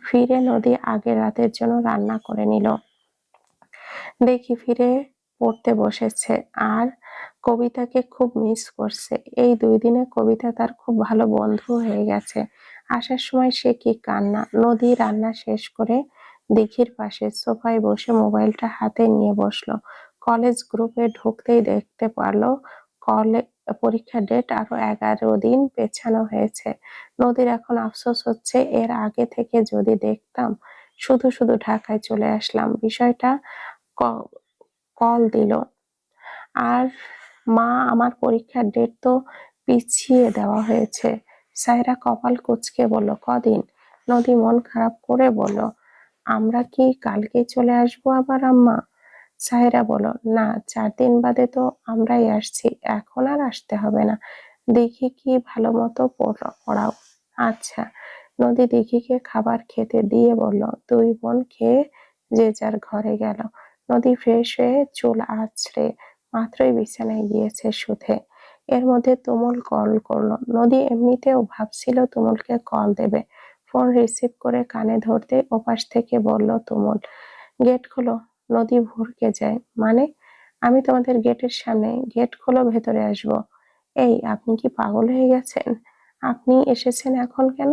ফিরে নদী আগের রাতের জন্য রান্না করে নিল। দেখি ফিরে পড়তে বসেছে আর কবিতাকে খুব মিস করছে। এই 2 দিনে কবিতা তার খুব ভালো বন্ধু হয়ে গেছে। আসার সময় সে কি কান্না! নদী রান্না শেষ করে দিঘির পাশে সোফায় বসে মোবাইলটা হাতে নিয়ে বসলো। কলেজ গ্রুপে ঢুকতেই দেখতে পারলো পরীক্ষার ডেট আরো 11 দিন পেছানো হয়েছে। নদীর এখন আফসোস হচ্ছে, এর আগে থেকে যদি দেখতাম। শুধু শুধু ঢাকায় চলে আসলাম। বিষয়টা কল দিল। আর মা, আমার পরীক্ষার ডেট তো পিছিয়ে দেওয়া হয়েছে। সায়রা কপাল কুঁচকে বলল, কদিন? নদী মন খারাপ করে বলল, আমরা কি কালকে চলে আসবো আবার আম্মা? সায়রা বলল, না, 4 দিন বাদে তো আমরাই আসছি, এখন আর আসতে হবে না। দেখি কি ভালো মতো পড়াও। আচ্ছা। নদী দিঘিকে খাবার খেতে দিয়ে বলল, দুই বোন খেয়ে যে যার ঘরে গেল। নদী ফ্রেশ হয়ে চুল আঁচড়ে মাত্রই বিছানায় গিয়েছে শুতে। এর মধ্যে তুমুল কল করলো। নদী এমনিতেও ভাবছিল তুমুলকে কল দেবে। ফোন রিসিভ করে কানে ধরতে ওপাশ থেকে বলল তুমুল, গেট খোলো। নদী ভুরকে যায়, মানে? আমি তোমাদের গেটের সামনে, গেট খোলো, ভেতরে আসবো। এই, আপনি কি পাগল হয়ে গেছেন? আপনি এসেছেন এখন কেন?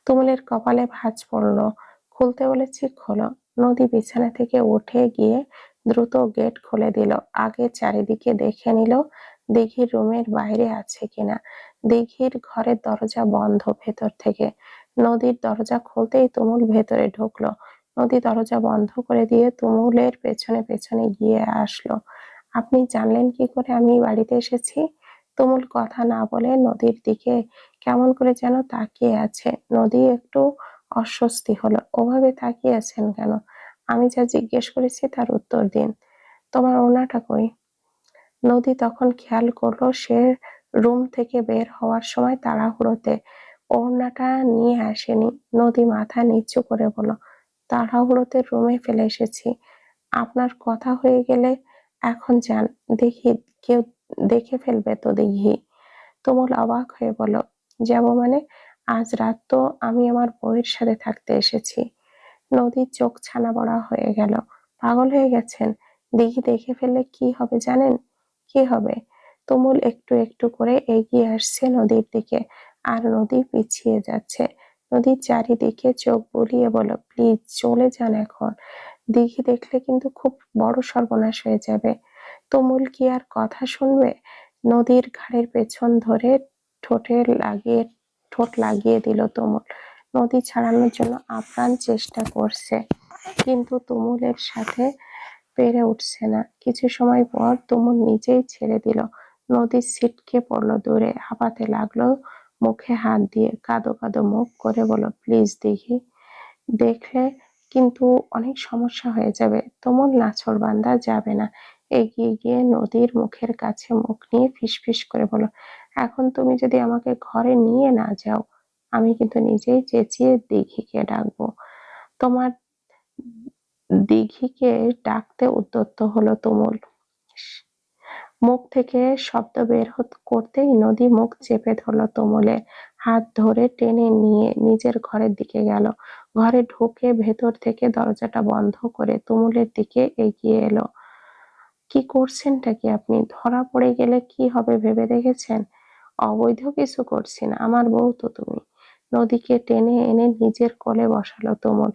তুমুলের কপালে ভাঁজ পড়ল। খুলতে বলেছি, খোলো। নদী বিছানা থেকে উঠে গিয়ে দ্রুত গেট খুলে দিল। আগে চারিদিকে দেখে নিল দিঘির রুমের বাইরে আছে কিনা। দিঘির ঘরের দরজা বন্ধ ভেতর থেকে। নদীর দরজা খুলতেই তুমুল ভেতরে ঢুকলো। নদী দরজা বন্ধ করে দিয়ে তুমুলের পেছনে পেছনে গিয়ে আসলো। আপনি জানলেন কি করে আমি বাড়িতে এসেছি? তুমুল কথা না বলে নদীর দিকে কেমন করে যেন তাকিয়ে আছে। নদী একটু অস্বস্তি হলো। ওভাবে তাকিয়ে আছেন কেন? আমি যা জিজ্ঞেস করেছি তার উত্তর দিন। তোমার ওড়নাটা কই? নদী তখন খেয়াল করলো সে রুম থেকে বের হওয়ার সময় তাড়াহুড়োতে ওড়নাটা নিয়ে আসেনি। নদী মাথা নিচু করে বলল, তাড়াহুড়োতে রুমে ফেলে এসেছি। আপনার কথা হয়ে গেলে এখন যান, দেখি কেউ দেখে ফেলবে তো দেখি। তুমুল অবাক হয়ে বলল, যাব মানে? আজ রাত তো আমি আমার বউয়ের সাথে থাকতে এসেছি। নদীর চোখ ছানা বড়া হয়ে গেল। পাগল হয়ে গেছেন? দিঘি দেখে ফেললে কি হবে জানেন? কি হবে? তুমুল একটু একটু করে এগিয়ে আসছে নদীর দিকে, আর নদী পিছিয়ে যাচ্ছে। নদীর চারিদিকে চোখ বুলিয়ে বলল, প্লিজ চলে যান এখন। দিঘি দেখলে কিন্তু খুব বড় সর্বনাশ হয়ে যাবে। তুমুল কি আর কথা শুনবে? নদীর ঘাড়ের পেছন ধরে ঠোঁটে লাগিয়ে ঠোঁট লাগিয়ে দিল তুমুল। নদী ছাড়ানোর জন্য আপ্রাণ চেষ্টা করছে, কিন্তু তুমুলের সাথে পেরে উঠছে না। কিছু সময় পর তুমুল নিজেই ছেড়ে দিল। নদী ছিটকে পড়লো দূরে, হাঁপাতে লাগলো মুখে হাত দিয়ে। কাঁদো কাঁদো মুখ করে বলল, প্লিজ দিঘি, দেখলে কিন্তু অনেক সমস্যা হয়ে যাবে। তুমুল নাছোড়বান্দা যাবে না। এগিয়ে গিয়ে নদীর মুখের কাছে মুখ নিয়ে ফিসফিস করে বলল, এখন তুমি যদি আমাকে ঘরে নিয়ে না যাও, আমি কিন্তু নিজেই চেঁচিয়ে দিঘিকে ডাকবো। তোমার দিঘিকে ডাকতে উদ্যত হলো তুমুল। মুখ থেকে শব্দ বের করতেই নদী মুখ চেপে ধরলো তুমুলের। হাত ধরে টেনে নিয়ে নিজের ঘরের দিকে গেল। ঘরে ঢুকে ভেতর থেকে দরজাটা বন্ধ করে তুমুলের দিকে এগিয়ে এলো। কি করছেনটা কি আপনি? ধরা পড়ে গেলে কি হবে ভেবে দেখেছেন? অবৈধ কিছু করছি না, আমার বউ তো তুমি। নদীকে টেনে এনে নিজের কোলে বসালো তুমুল।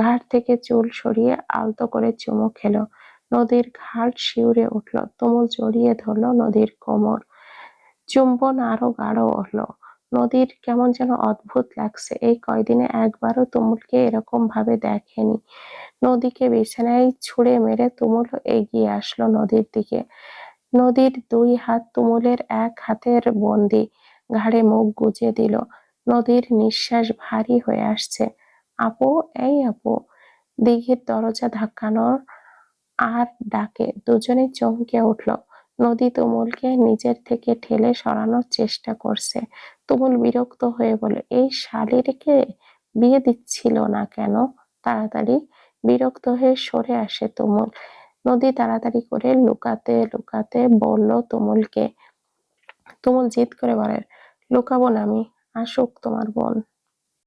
ঘাড় থেকে চুল সরিয়ে আলতো করে চুমু খেলো। নদীর ঘাড় শিউরে উঠল। তুমুল জড়িয়ে ধরলো নদীর কোমর। চুম্বন আরো গাঢ় হলো। নদীর কেমন যেন অদ্ভুত লাগছে। এই কয়দিনে একবারও তুমুলকে এরকম ভাবে দেখেনি। নদীকে বিছানায় ছুঁড়ে মেরে তুমুল এগিয়ে আসলো নদীর দিকে। নদীর দুই হাত তুমুলের এক হাতের বন্দি। ঘাড়ে মুখ গুজে দিল। নদীর নিঃশ্বাস ভারী হয়ে আসছে। আপু, এই আপু। দিঘির দরজা ধাক্কানোর আর ডাকে দুজনেই চমকে উঠল। নদী তুমুলকে নিজের থেকে ঠেলে সরানোর চেষ্টা করছে। তুমুল বিরক্ত হয়ে বলে, এই শালীরকে বিয়ে দিচ্ছিল না কেন তাড়াতাড়ি? বিরক্ত হয়ে সরে আসে তুমুল। নদী তাড়াতাড়ি করে লুকাতে লুকাতে বলল তুমুলকে। তুমুল জিদ করে বলে, লুকাবো না আমি, আসুক তোমার বোন।